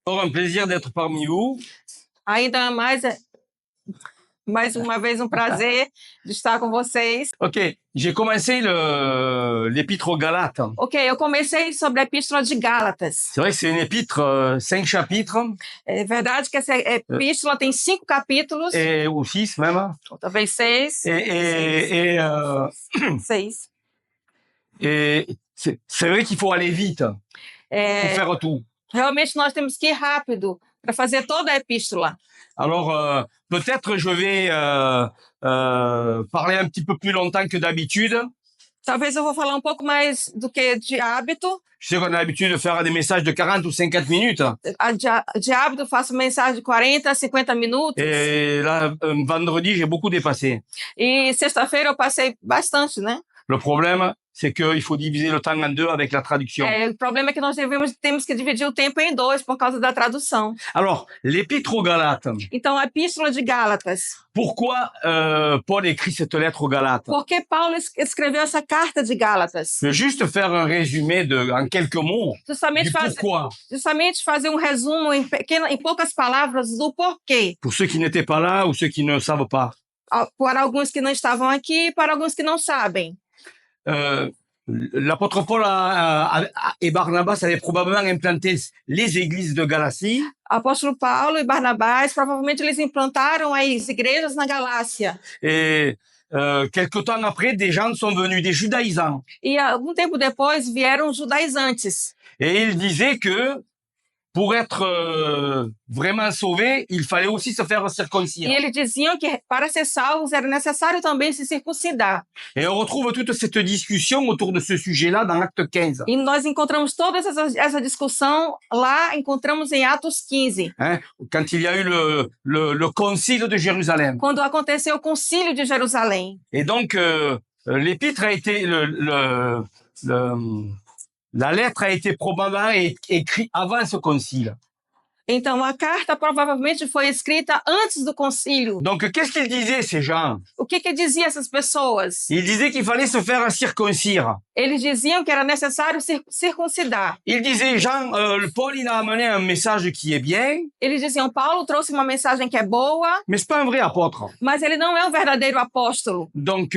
Encore un plaisir d'être parmi vous. Ainda mais uma vez um prazer de estar com vocês. Ok, j'ai commencé l'épître aux Galates. Ok, eu comecei sobre a Epístola de Gálatas. C'est vrai que c'est une épître, 5 chapitres, É verdade que essa epístola tem 5 capítulos, ou 6 même. ou talvez 6. Et 6. c'est vrai qu'il faut aller vite pour faire tout. Realmente nós temos que ir rápido para fazer toda a epístola. Alors, peut-être je vais parler un petit peu plus longtemps que d'habitude. Talvez eu vou falar um pouco mais do que de hábito. Je sais qu'on a l'habitude de faire des messages de 40 ou 50 minutes. De hábito, eu faço mensagem de 40 a 50 minutos. Et là, vendredi, j'ai beaucoup dépassé. E sexta-feira eu passei bastante, né? Le problème, c'est qu'il faut diviser le temps en deux avec la traduction. O problema é que nós temos que dividir o tempo em 2 por causa da tradução. Alors, l'épître aux Galates. Então, a Epístola de Gálatas. Pourquoi Paul écrit cette lettre aux Galates? Por que Paulo escreveu essa carta de Gálatas? Je vais juste faire un résumé en quelques mots Justamente fazer um resumo em poucas palavras do porquê. Pour ceux qui n'étaient pas là ou ceux qui ne savent pas. Para alguns que não estavam aqui e para alguns que não sabem. L'apôtre Paul et Barnabas avaient probablement implanté les églises de Galatie. Apóstolo Paulo e Barnabás, provavelmente eles implantaram as igrejas na Galácia. Et quelque temps après, des gens sont venus, des judaïsants. E algum tempo depois vieram judaizantes. Et ils disaient que pour être vraiment sauvé, il fallait aussi se faire circoncire. E eles diziam que para ser salvos era necessário também se circuncidar. Et on retrouve toute cette discussion autour de ce sujet-là dans Acte 15. E nós encontramos toda essa discussão lá, encontramos em Atos 15. Hein? Quand il y a eu le concile de Jérusalem. Quando aconteceu o concílio de Jerusalém. Et donc, l'épître a été la lettre a été probablement écrite avant ce concile. Então, a carta provavelmente foi escrita antes do concílio. Donc, qu'est-ce qu'ils disaient, ces gens? O que diziam essas pessoas? Ils disaient qu'il fallait se faire circoncire. Eles diziam que era necessário circuncidar. Ils disaient, Paul, il a amené un message qui est bien. Eles diziam, Paulo trouxe uma mensagem que é boa. Mais c'est pas un vrai apôtre. Mas ele não é um verdadeiro apóstolo. Donc,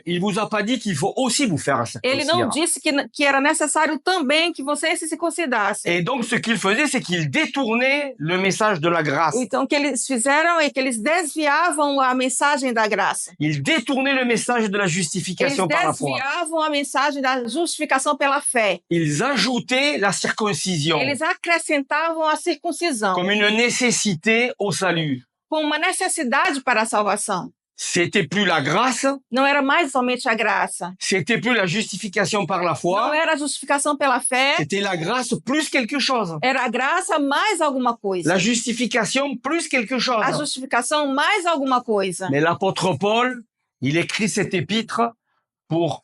il vous a pas dit qu'il faut aussi vous faire circoncire. Ele não disse que era necessário também que vocês se circuncidassem. Et donc, ce qu'il faisait, c'est qu'il détournait le message de la grâce. Então, o que eles fizeram é que eles desviavam a mensagem da graça. Ils détournaient le message de la justification par la foi. Eles desviavam a mensagem da justificação pela fé. Ils ajoutaient la circoncision. Eles acrescentavam a circuncisão. Comme une nécessité au salut. Como uma necessidade para a salvação. C'était plus la grâce. Não era mais somente a graça. C'était plus la justification par la foi. Não era a justificação pela fé. C'était la grâce plus quelque chose. Era a graça mais alguma coisa. La justification plus quelque chose. A justificação mais alguma coisa. Mais l'apôtre Paul, il écrit cette épître pour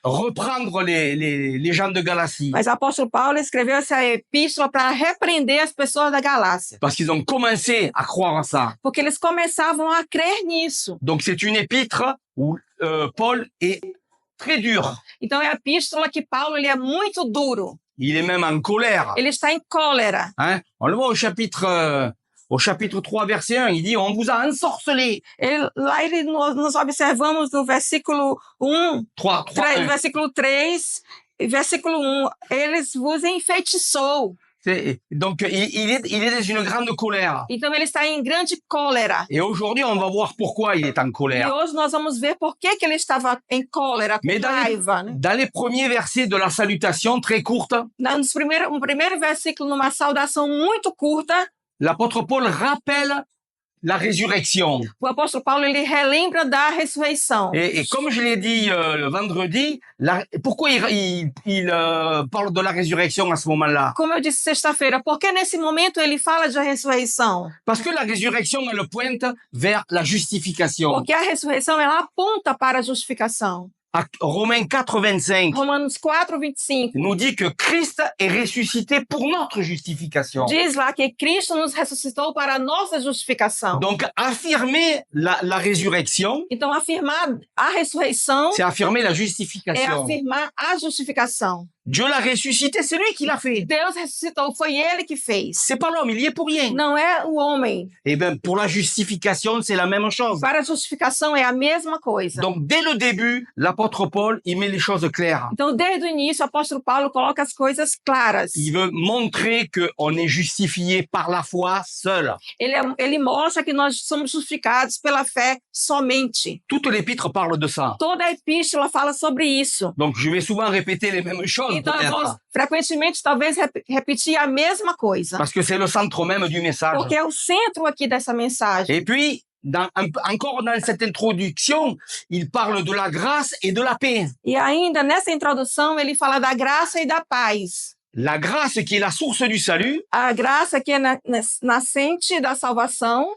reprendre les gens de Galatie. Mas o apóstolo Paulo escreveu essa epístola para repreender as pessoas da Galácia. Parce qu'ils ont commencé à croire à ça. Porque eles começavam a crer nisso. Donc c'est une épître où Paul est très dur. Então é a epístola que Paulo ele é muito duro. Il est même en colère. Ele está em cólera. Hein? On le voit au chapitre 3, verset 1, il dit, on vous a ensorcelé. Nós observamos no versículo 1, versículo 3, versículo 1, eles vos enfeitiçou. Donc, il est dans une grande colère. Então, ele está em grande cólera. Et aujourd'hui, on va voir pourquoi il est en colère. E hoje nós vamos ver por que ele estava em cólera, com raiva. Dans les premiers versets de la salutation, très courte, no primeiro versículo, numa saudação muito curta, l'apôtre Paul rappelle la résurrection. O apóstolo Paulo ele relembra da ressurreição. Et comme je l'ai dit le vendredi, pourquoi il parle de la résurrection à ce moment-là? Como eu disse sexta-feira, por que nesse momento ele fala de ressurreição? Parce que la résurrection elle pointe vers la justification. Porque a ressurreição ela aponta para a justificação. Romains 4, 25 Romanos 4, 25 nous dit que Christ est ressuscité pour notre justification. Diz lá que Cristo nos ressuscitou para a nossa justificação. Donc, affirmer la résurrection, então, afirmar a ressurreição c'est affirmer la justification. é afirmar a justificação. Dieu l'a ressuscité, c'est lui qui l'a fait. Deus ressuscitou, foi ele que fez. C'est pas l'homme, il y est pour rien. Não é o homem. Et bien, pour la justification, c'est la même chose. Para a justificação é a mesma coisa. Donc, dès le début, l'apôtre Paul, il met les choses claires. Então, desde o início, o apóstolo Paulo coloca as coisas claras. Il veut montrer qu'on est justifié par la foi seul. Ele mostra que nós somos justificados pela fé somente. Toute l'épître parle de ça. Toda a epístola fala sobre isso. Donc, je vais souvent répéter les mêmes choses, Então, eu vou peut-être. frequentemente, talvez, repetir a mesma coisa. Parce que c'est le centre même du message. Porque é o centro aqui dessa mensagem. Et puis, encore dans cette introduction, il parle de la grâce et de la paix. E ainda, nessa introdução, ele fala da graça e da paz. La grâce qui est la source du salut, A graça que é nascente da salvação.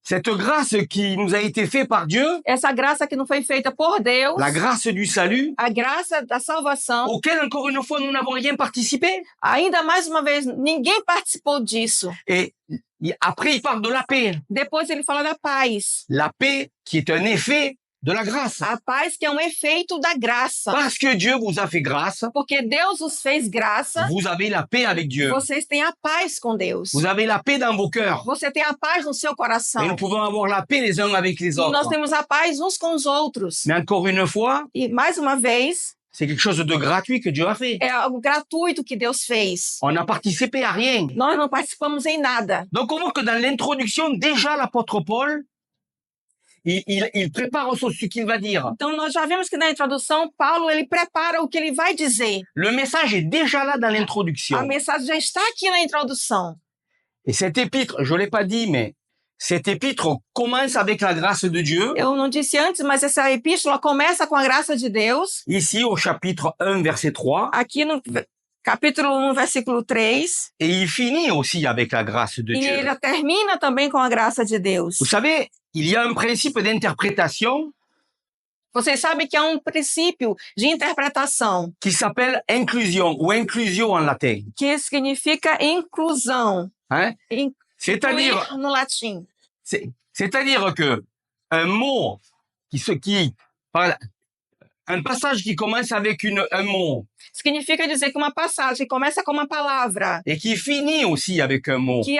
cette grâce qui nous a été faite par Dieu, Essa graça que não foi feita por Deus. la grâce du salut, A graça da salvação. auquel, encore une fois, nous n'avons rien participé. Ainda mais uma vez, ninguém participou disso. Et après, il parle de la paix. Depois ele fala da paz. La paix qui est un effet de la grâce. A paz que é um efeito da graça. Parce que Dieu vous a fait grâce, Porque Deus os fez graça, vous avez la paix avec Dieu. vocês têm a paz com Deus. Vous avez la paix dans vos cœurs. Você tem a paz no seu Et coração. nous pouvons avoir la paix les uns avec les E nós autres. temos a paz uns com os outros. Mais encore une fois, E mais uma vez, c'est quelque chose de gratuit que Dieu a fait. é algo gratuito que Deus fez. On n'a participé à rien. Nós não participamos em nada. Donc on voit que dans l'introduction, déjà l'apôtre Paul, il prépare ce qu'il va dire. Então nós já vimos que na introdução, Paulo ele prepara o que ele vai dizer. Le message est déjà là dans A l'introduction. mensagem já está aqui na introdução. Et cet épître, je l'ai pas dit, mais cet épître commence avec la grâce de Dieu. Eu não disse antes, mas essa epístola começa com a graça de Deus. Ici, au chapitre 1, verset 3. Aqui no capítulo 1, versículo 3. Et il finit aussi avec la grâce de E Dieu. ele termina também com a graça de Deus. Vous savez, il y a un principe d'interprétation Vocês sabem que há um princípio de interpretação qui s'appelle inclusion ou inclusio en latin. que significa inclusão. Hein? C'est-à-dire, Incluir no latim. c'est-à-dire que un mot voilà, un passage qui commence avec un mot Significa dizer que uma passagem começa com uma palavra, et qui finit aussi avec un mot, que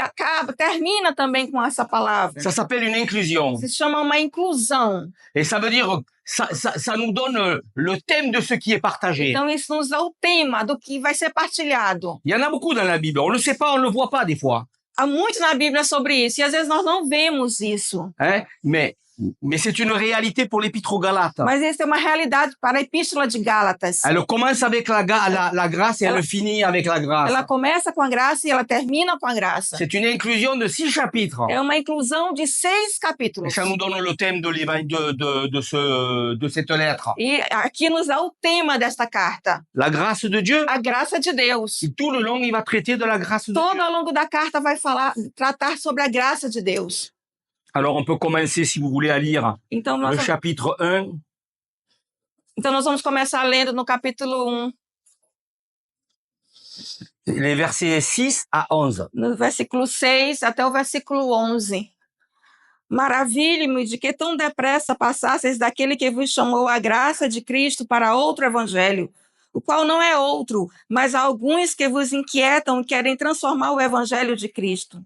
termina também com essa palavra. ça s'appelle une inclusion. Se chama uma inclusão. Et ça veut dire, ça nous donne le thème de ce qui est partagé. Então, isso nos dá o tema do que vai ser partilhado. Il y en a beaucoup dans la Bible. On ne le sait pas, on ne le voit pas des fois. Há muito na Bíblia sobre isso, e às vezes nós não vemos isso. Hein? Mais c'est une réalité pour l'Épître aux Galates. Mas isso é uma realidade para a Epístola de Gálatas. Elle commence avec la grâce et elle finit avec la grâce. Ela começa com a graça e ela termina com a graça. C'est une inclusion de 6 chapitres. É uma inclusão de 6 Et capítulos. ça nous donne le thème de cette lettre. E aqui nos dá o tema desta carta, La grâce de Dieu. a graça de Deus. Et tout le long, il va traiter de la grâce de Todo Dieu. ao longo da carta vai tratar sobre a graça de Deus. Alors, on peut commencer, si vous voulez, à lire Então le nós, chapitre 1. então nós vamos começar lendo no capítulo 1, Les versets 6 à 11. no versículo 6 até o versículo 11. Maravilhe-me de que tão depressa passasseis daquele que vos chamou a graça de Cristo para outro evangelho, o qual não é outro, mas há alguns que vos inquietam e querem transformar o evangelho de Cristo.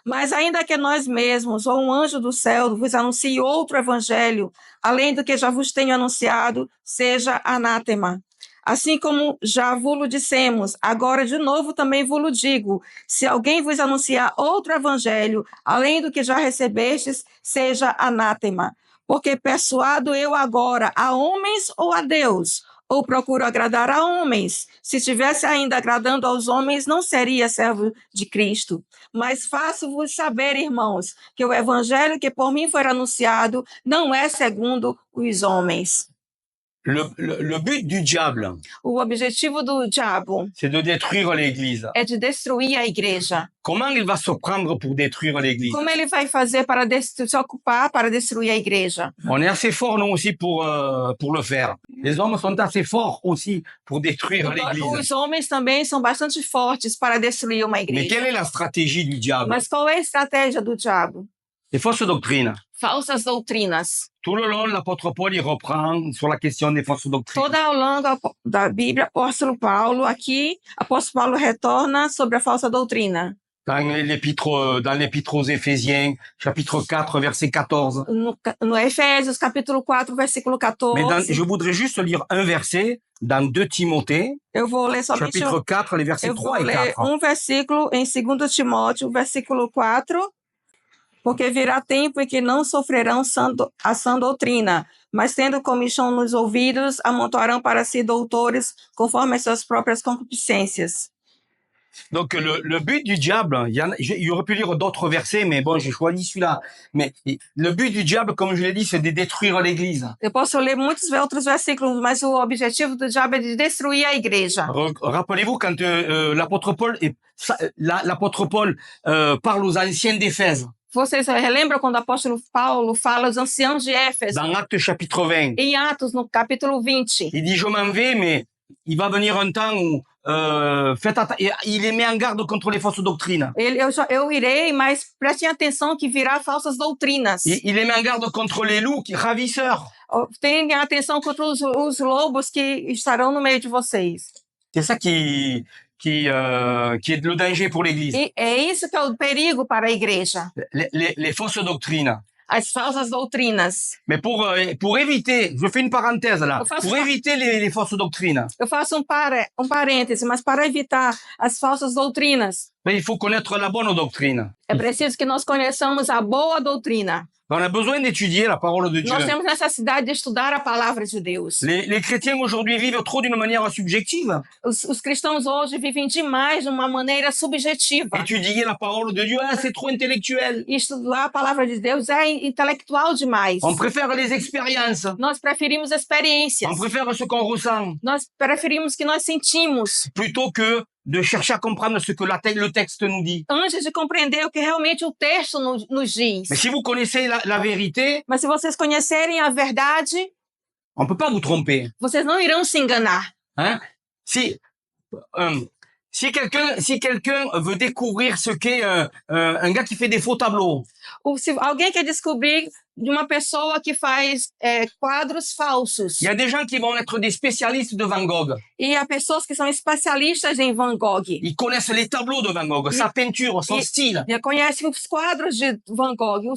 Mas ainda que nós mesmos, ou um anjo do céu, vos anuncie outro evangelho, além do que já vos tenho anunciado, seja anátema. Assim como já vos dissemos, agora de novo também vos digo, se alguém vos anunciar outro evangelho, além do que já recebestes, seja anátema. Porque persuado eu agora a homens ou a Deus? Ou procuro agradar a homens? Se estivesse ainda agradando aos homens, não seria servo de Cristo. Mas faço-vos saber, irmãos, que o evangelho que por mim foi anunciado não é segundo os homens. Le but du diable, O objetivo do diabo c'est de détruire l'Église. é de destruir a igreja. Comment il va se prendre pour détruire l'Église? Como ele vai fazer para se ocupar para destruir a igreja? On est assez fort, nous aussi, pour le faire. Les hommes sont assez forts aussi pour détruire l'Église. Os homens também são bastante fortes para destruir uma Mais igreja. quelle est la stratégie du diable? Mas qual é a estratégia do diabo? Les fausses doctrines. falsas doutrinas. Tout le long, l'apôtre Paul, il reprend sur la question des fausses doctrines. Toda ao longo da Bíblia, apóstolo Paulo retorna sobre a falsa doutrina. Dans l'épître aux Éphésiens, chapitre 4, verset 14. No Efésios, capítulo 4, versículo 14. Mais je voudrais juste lire un verset dans 2 Timothée, Eu vou ler somente chapitre 4, les versets eu vou 3 et ler 4. versículo em 2 Timóteo, versículo 4. Porque virá tempo em que não sofrerão a sã doutrina, mas tendo comichão nos ouvidos, amontoarão para si doutores conforme as suas próprias concupiscências. Donc le but du diable, il aurait pu lire d'autres versets, mais bon, j'ai choisi celui-là. Mais le but du diable, comme je l'ai dit, c'est de détruire l'Église. Eu posso ler muitos outros versículos, mas o objetivo do diabo é de destruir a igreja. Rappelez-vous quand l'apôtre Paul parle aux anciens d'Éphèse. Vocês relembram quando o apóstolo Paulo fala aos anciãos de Éfeso? Dans Actes chapitre 20. Em Atos, no capítulo 20. Il dit, je m'en vais, mais il va venir un temps où il les met en garde contre les fausses doctrines. Eu irei, mas prestem atenção que virá falsas doutrinas. Il les met en garde contre les loups ravisseurs. Tenham atenção contra os lobos que estarão no meio de vocês. C'est ça qui est le danger pour l'Église. E é isso que é o perigo para a igreja. Les fausses doctrines. As falsas doutrinas. Mais pour éviter, je fais une parenthèse là, pour éviter les fausses doctrines. Eu faço parêntese, mas para evitar as falsas doutrinas, il faut connaître la bonne doctrine. é preciso que nós conheçamos a boa doutrina. On a besoin d'étudier la parole de Dieu. Nós temos necessidade de estudar a palavra de Deus. Les chrétiens aujourd'hui vivent trop d'une manière subjective. Os cristãos hoje vivem demais de uma maneira subjetiva. Étudier la parole de Dieu, c'est trop intellectuel. Estudar a palavra de Deus é intelectual demais. On préfère les expériences. Nós preferimos experiências. On préfère ce qu'on ressent. Nós preferimos o que nós sentimos. Plutôt que de chercher à comprendre ce que le texte nous dit. Antes de compreender o que realmente o texto nos diz. Mais si vous connaissez la vérité, mas se vocês conhecerem a verdade, on ne peut pas vous tromper. Vocês não irão se enganar. Hein? Si quelqu'un veut découvrir ce qu'est un gars qui fait des faux tableaux. Ou se alguém quer descobrir de uma pessoa que faz quadros falsos. Il y a des gens qui vont être des spécialistes de Van Gogh. E há pessoas que são especialistas em Van Gogh. Ils connaissent les tableaux de Van Gogh, sa peinture, son style. E conhecem os quadros de Van Gogh,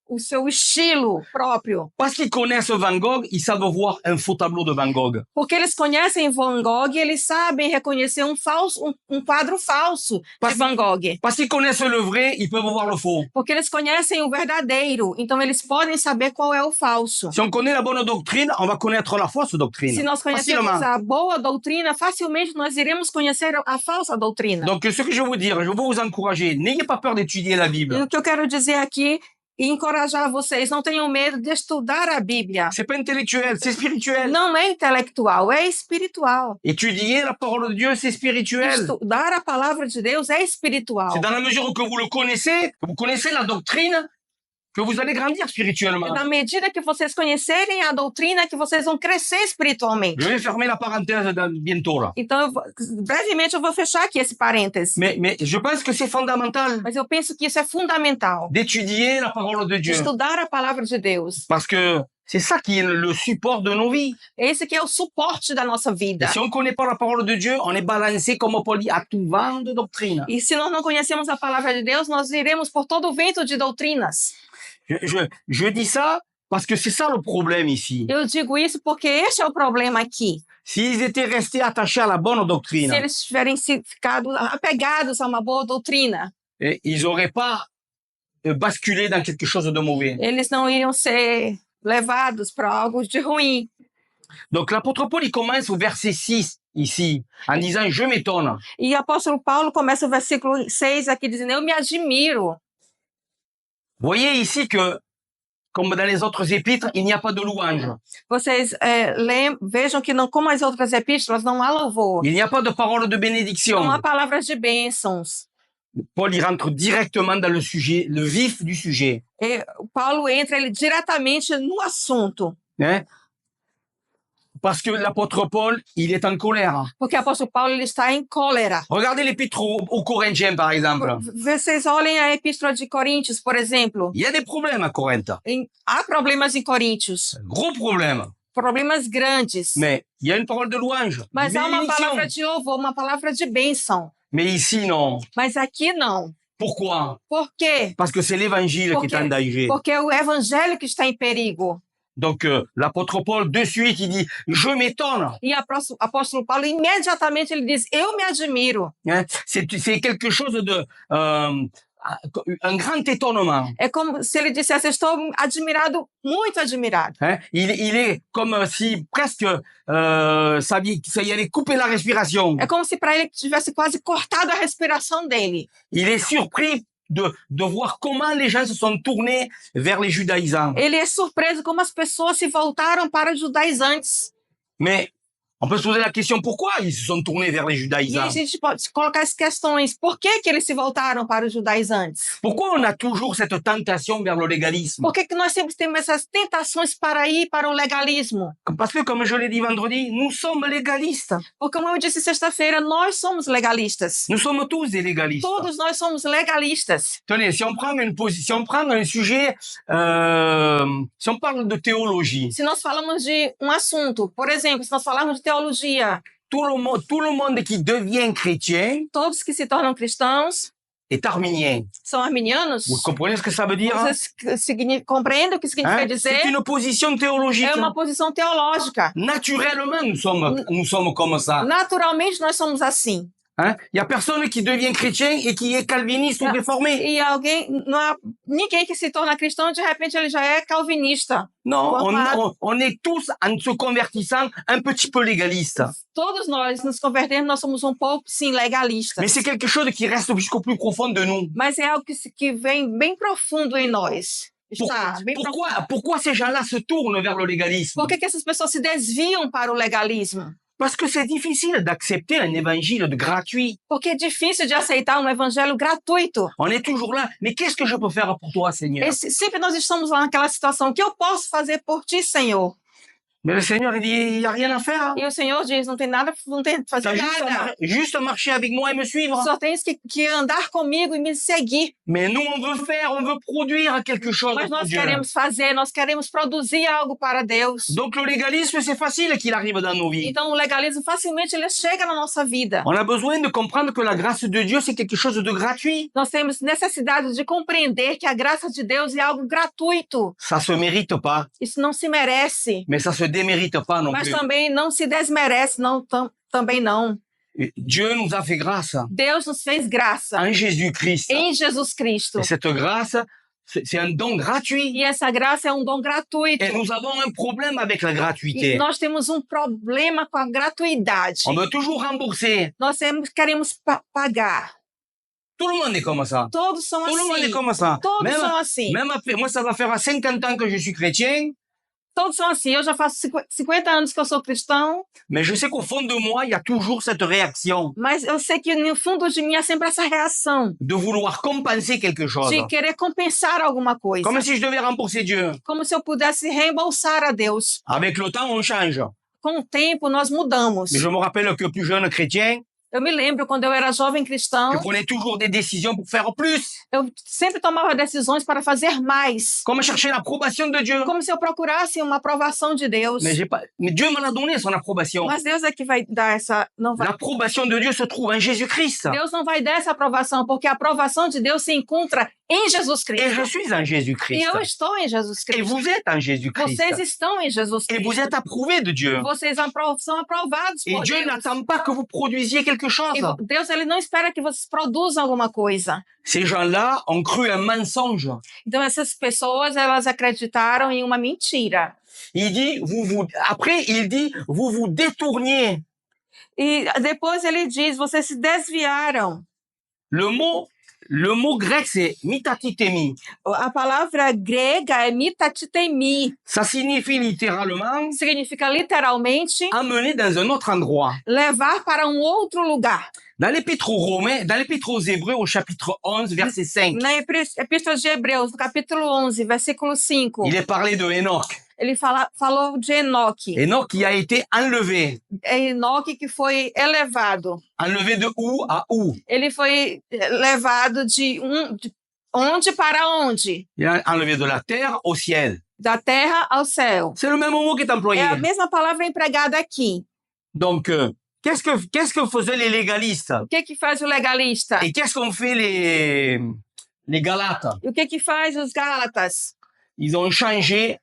o seu estilo próprio. Parce qu'ils connaissent Van Gogh, ils savent voir un faux tableau de Van Gogh. Porque eles conhecem Van Gogh, eles sabem reconhecer um quadro falso de Van Gogh. Parce qu'ils connaissent le vrai, ils peuvent voir le faux. Porque eles conhecem o verdadeiro, então eles podem saber qual é o falso. Si on connaît la bonne doctrine, on va connaître la fausse doctrine. Se nós conhecemos a boa doutrina, facilmente nós iremos conhecer a falsa doutrina. Donc, ce que je veux vous dire, je veux vous encourager, n'ayez pas peur d'étudier la Bible. E o que eu quero dizer aqui e encorajar vocês, não tenham medo de estudar a Bíblia. C'est pas intellectuel, c'est spirituel. Não é intelectual, é espiritual. Étudier la parole de Dieu, c'est spirituel. Estudar a palavra de Deus é espiritual. C'est dans la mesure que vous le connaissez, que vous connaissez la doctrine, que vous allez grandir spirituellement. Na medida que vocês conhecerem a doutrina, que vocês vão crescer espiritualmente. Je vais fermer la parenthèse bientôt là. Então, brevemente eu vou fechar aqui esse parêntese. Mais je pense que c'est fondamental. Mas eu penso que isso é fundamental. D'étudier la parole de Dieu. Estudar a palavra de Deus. Parce que c'est ça qui est le support de nos vies. Esse que é o suporte da nossa vida. Et si on ne connaît pas la parole de Dieu, on est balancé comme Paul dit à tout vent de doctrine. E se nós não conhecemos a palavra de Deus, nós iremos por todo o vento de doutrinas. Je dis ça parce que c'est ça le problème ici. Eu digo isso porque este é o problema aqui. S'ils étaient restés attachés à la bonne doctrine, se eles tiverem ficado apegados a uma boa doutrina, ils n'auraient pas basculé dans quelque chose de mauvais. Eles não iriam ser levados para algo de ruim. Donc l'apôtre Paul, il commence au verset 6 ici, en disant « Je m'étonne ». E o apóstolo Paulo começa o versículo 6 aqui dizendo, eu me admiro. Voyez ici que, comme dans les autres épîtres, il n'y a pas de louange. Vocês vejam que, não, como as outras epístolas, não há louvor. Il n'y a pas de parole de bénédiction. Não há palavras de bênçãos. Paul, il rentre directement dans le sujet, le vif du sujet. Paulo entra diretamente no assunto. Hein? Parce que l'apôtre Paul, il est en colère. Porque o apóstolo Paulo ele está em cólera. Regardez l'épître aux Corinthiens, par exemple. Vocês olhem a epístola de Coríntios, por exemplo. Il y a des problèmes à Corinthe. Há problemas em Coríntios, Gros problèmes. problemas grandes. Mais il y a une parole de louange. Mas há uma bénédiction. palavra de louvor, uma palavra de bênção. Mais ici, non. Mas aqui não. Pourquoi? Por quê? Parce que c'est l'évangile qui est en danger. Porque é o evangelho que está em perigo. Donc, l'apôtre Paul, de suite, il dit, je m'étonne. E o apóstolo Paulo, imediatamente, ele diz, eu me admiro. Hein? C'est quelque chose de... un grand étonnement. É como se ele dissesse, estou admirado, muito admirado. Hein? Il est comme si presque ça y allait couper la respiration. É como se para ele tivesse quase cortado a respiração dele. Il est surpris de voir comment les gens se sont tournés vers les judaïsants. Ele é surpreso como as pessoas se voltaram para os judaizantes. Mais on peut se poser la question, pourquoi ils se sont tournés vers les E judaïsants? a gente pode colocar as questões. Por que eles se voltaram para os judaizantes? Pourquoi on a toujours cette tentation vers le légalisme? Por que nós sempre temos essas tentações para ir para o legalismo? Parce que, comme je l'ai dit vendredi, nous sommes légalistes. Porque, como eu disse sexta-feira, nós somos legalistas. Nous sommes tous des légalistes. Todos nós somos legalistas. Tenez, si on prend une position, si on prend un sujet, si on parle de théologie, Se nós falamos de um assunto, por exemplo, se nós falarmos de teologia, tout le monde qui devient chrétien todos que se tornam cristãos est arminien. são arminianos. Vous comprenez ce que ça veut dire? Vocês compreendem o que significa Hein? dizer? C'est une position théologique. É uma posição teológica. Naturellement, nous sommes comme ça. Naturalmente, nós somos assim. Hein? Il y a personne qui devient chrétien et qui est calviniste ou réformé. E não há ninguém que se torna cristão e de repente ele já é calvinista. Non, on est tous, en se convertissant, un petit peu légalistes. Todos nós nos convertemos, nós somos um pouco, sim, legalistas. Mais c'est quelque chose qui reste jusqu'au plus profond de nous. Mas é algo que vem bem profundo em nós. Pourquoi ces gens-là se tournent vers le légalisme? Por que essas pessoas se desviam para o legalismo? Parce que c'est difficile d'accepter un évangile gratuit. Porque é difícil de aceitar um evangelho gratuito. On est toujours là. Mais qu'est-ce que je peux faire pour toi, Seigneur? Sempre nós estamos lá naquela situação. O que eu posso fazer por ti, Senhor? Mais le Seigneur, il dit, il n'y a rien à faire. E o Senhor diz, não tem nada, não tem que fazer nada. Juste marcher avec moi et me suivre. Só tens que andar comigo e me seguir. Mais nous, on veut produire quelque chose Mas pour nós Dieu. queremos fazer, nós queremos produzir algo para Deus. Donc le légalisme, c'est facile qu'il arrive dans nos vies. Então o legalismo facilmente ele chega na nossa vida. On a besoin de comprendre que la grâce de Dieu, c'est quelque chose de gratuit. Nós temos necessidade de compreender que a graça de Deus é algo gratuito. Ça se mérite pas, Isso não se merece, mais ça se démérite pas non mas plus. também não se desmerece, também não. Dieu nous a fait grâce Deus nos fez graça en Jésus-Christ. em Jesus Cristo. Et cette grâce, c'est un don gratuit. E essa graça é um dom gratuito. Et nous avons un problème avec la E gratuité. nós temos um problema com a gratuidade. On veut toujours rembourser. Nós queremos pagar. Tout le monde est comme ça. Todos são Tout le monde est assim. comme ça. Todos são assim. Même après, moi, ça va faire 50 ans que je suis chrétien, Todos são assim. Eu já faço 50 anos que eu sou cristão, mais je sais qu'au fond de moi, il y a toujours cette réaction mas eu sei que no fundo de mim é sempre essa reação de vouloir compenser quelque chose. de querer compensar alguma coisa. Comme si je devais rembourser Dieu. Como se eu pudesse reembolsar a Deus. Avec le temps, on change. Com o tempo, nós mudamos. Mais je me rappelle que plus jeune chrétien, Eu me lembro quando eu era jovem cristão, je prenais toujours des décisions pour faire plus. eu sempre tomava decisões para fazer mais. Comme chercher l'approbation de Dieu. Como se eu procurasse uma aprovação de Deus. Mais Dieu m'en a donné son approbation. Mas Deus é que vai dar essa... Não vai, L'approbation de Dieu se trouve en Jésus-Christ. Deus não vai dar essa aprovação, porque a aprovação de Deus se encontra em Jesus Et je Cristo. suis en E Jésus-Christ. eu estou em Jesus Et Cristo. vous êtes en Jésus-Christ. Vocês estão em Jesus Et vous Cristo. êtes approuvés de Dieu. Vocês são aprovados Et por Dieu Deus. n'attend pas que vous produisiez quelque chose. E Deus ele não espera que vocês produzam alguma coisa. Ces gens-là ont cru un mensonge. Então essas pessoas elas acreditaram em uma mentira. Il dit, après, il dit, vous vous détourniez. E depois ele diz, vocês se desviaram. Le mot grec, c'est mitatitemi. A palavra grega é mitatitemi. Ça signifie littéralement Significa literalmente amener dans un autre endroit. levar para um outro lugar. Dans l'épître aux Romains, dans l'épître aux Hébreux, au chapitre 11, verset 5, Na Epístola de Hebreus, no capítulo 11, versículo 5, il est parlé de Enoch. Ele falou de Enoque. Enoch qui a été enlevé. É Enoque que foi elevado. Enlevé de où à où? Ele foi levado de onde para onde? Il est enlevé de la terre au ciel. Da terra ao céu. C'est le même mot qui est employé. É a mesma palavra empregada aqui. Donc, qu'est-ce que faisaient les légalistes? O que faz o legalista? Et qu'est-ce qu'ont fait les Galates? E o que faz os Gálatas? Ils ont changé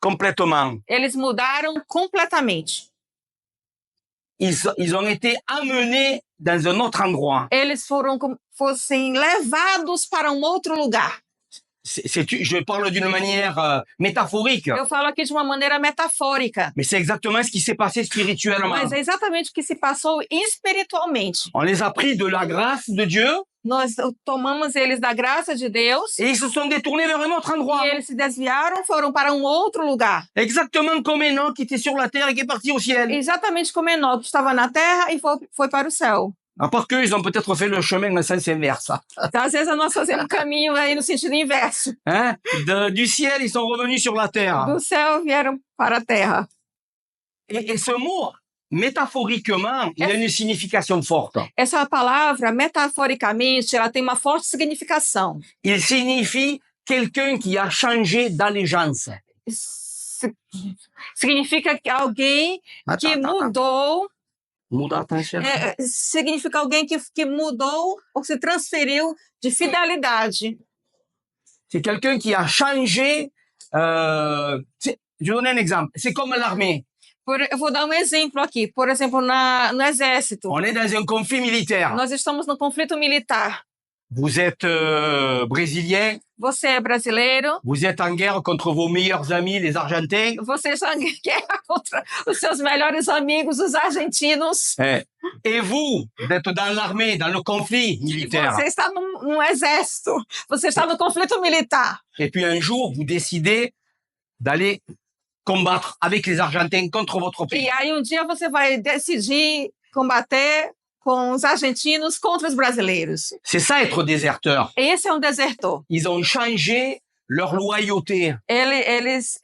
complètement. Eles mudaram completamente. Ils ont été amenés dans un autre endroit. Eles foram fossem levados para um outro lugar. Je parle d'une manière métaphorique, Eu falo aqui de uma maneira metafórica, mais c'est exactement ce qui s'est passé spirituellement. mas é exatamente o que se passou espiritualmente. On les a pris de la grâce de Dieu Nós tomamos eles da graça de Deus et ils se sont détournés vers un autre endroit. e eles se desviaram, foram para um outro lugar. Exactement comme Enoch qui était sur la terre et qui est parti au ciel. Exatamente como Enoque estava na terra e foi para o céu. À part qu'eux, ils ont peut-être fait le chemin dans le sens inverse. Então, às vezes, nós fazemos caminho aí no sentido inverso. Hein? Du ciel, ils sont revenus sur la terre. Do céu vieram para a terra. Et ce mot, métaphoriquement, il a une signification forte. Essa palavra, metaforicamente, ela tem uma forte significação. Il signifie quelqu'un qui a changé d'allégeance. Significa que alguém que mudou. Muda, attention. Significa alguém que mudou ou se transferiu de fidelidade. C'est quelqu'un qui a changé. Je vais donner un exemple. C'est comme l'armée. Eu vou dar um exemplo aqui. Por exemplo, no exército. On est dans un conflit militaire. Nós estamos no conflito militar. Vous êtes brésilien. Você é brasileiro. Vous êtes en guerre contre vos meilleurs amis, les Argentins. Você está em guerra contra os seus melhores amigos, os argentinos. Et vous êtes dans l'armée, dans le conflit militaire. Você está no exército. Você está no conflito militar. Et puis un jour, vous décidez d'aller combattre avec les Argentins contre votre pays. E aí dia você vai decidir combater com os argentinos contra os brasileiros. C'est ça être déserteur. Esse é um desertor. Ils ont changé leur loyauté. Eles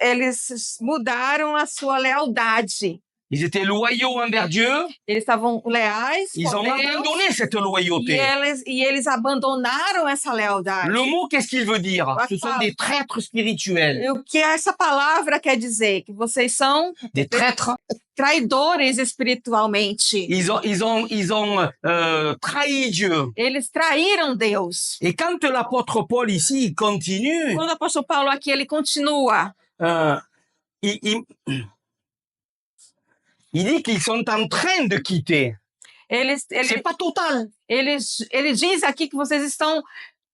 mudaram a sua lealdade. Ils étaient loyaux envers Dieu. Eles estavam leais. Ils ont abandonné cette loyauté. E eles abandonaram essa lealdade. Le mot, qu'est-ce qu'il veut dire? Ce sont des traîtres spirituels. E o que essa palavra quer dizer? Que vocês são des traîtres. Traidores espiritualmente. Ils ont trahi Dieu. Eles traíram Deus. Et quand l'apôtre Paul ici il continue, quando o apóstolo Paulo aqui ele continua, il dit qu'ils sont en train de quitter. C'est pas total. Ele diz aqui que vocês estão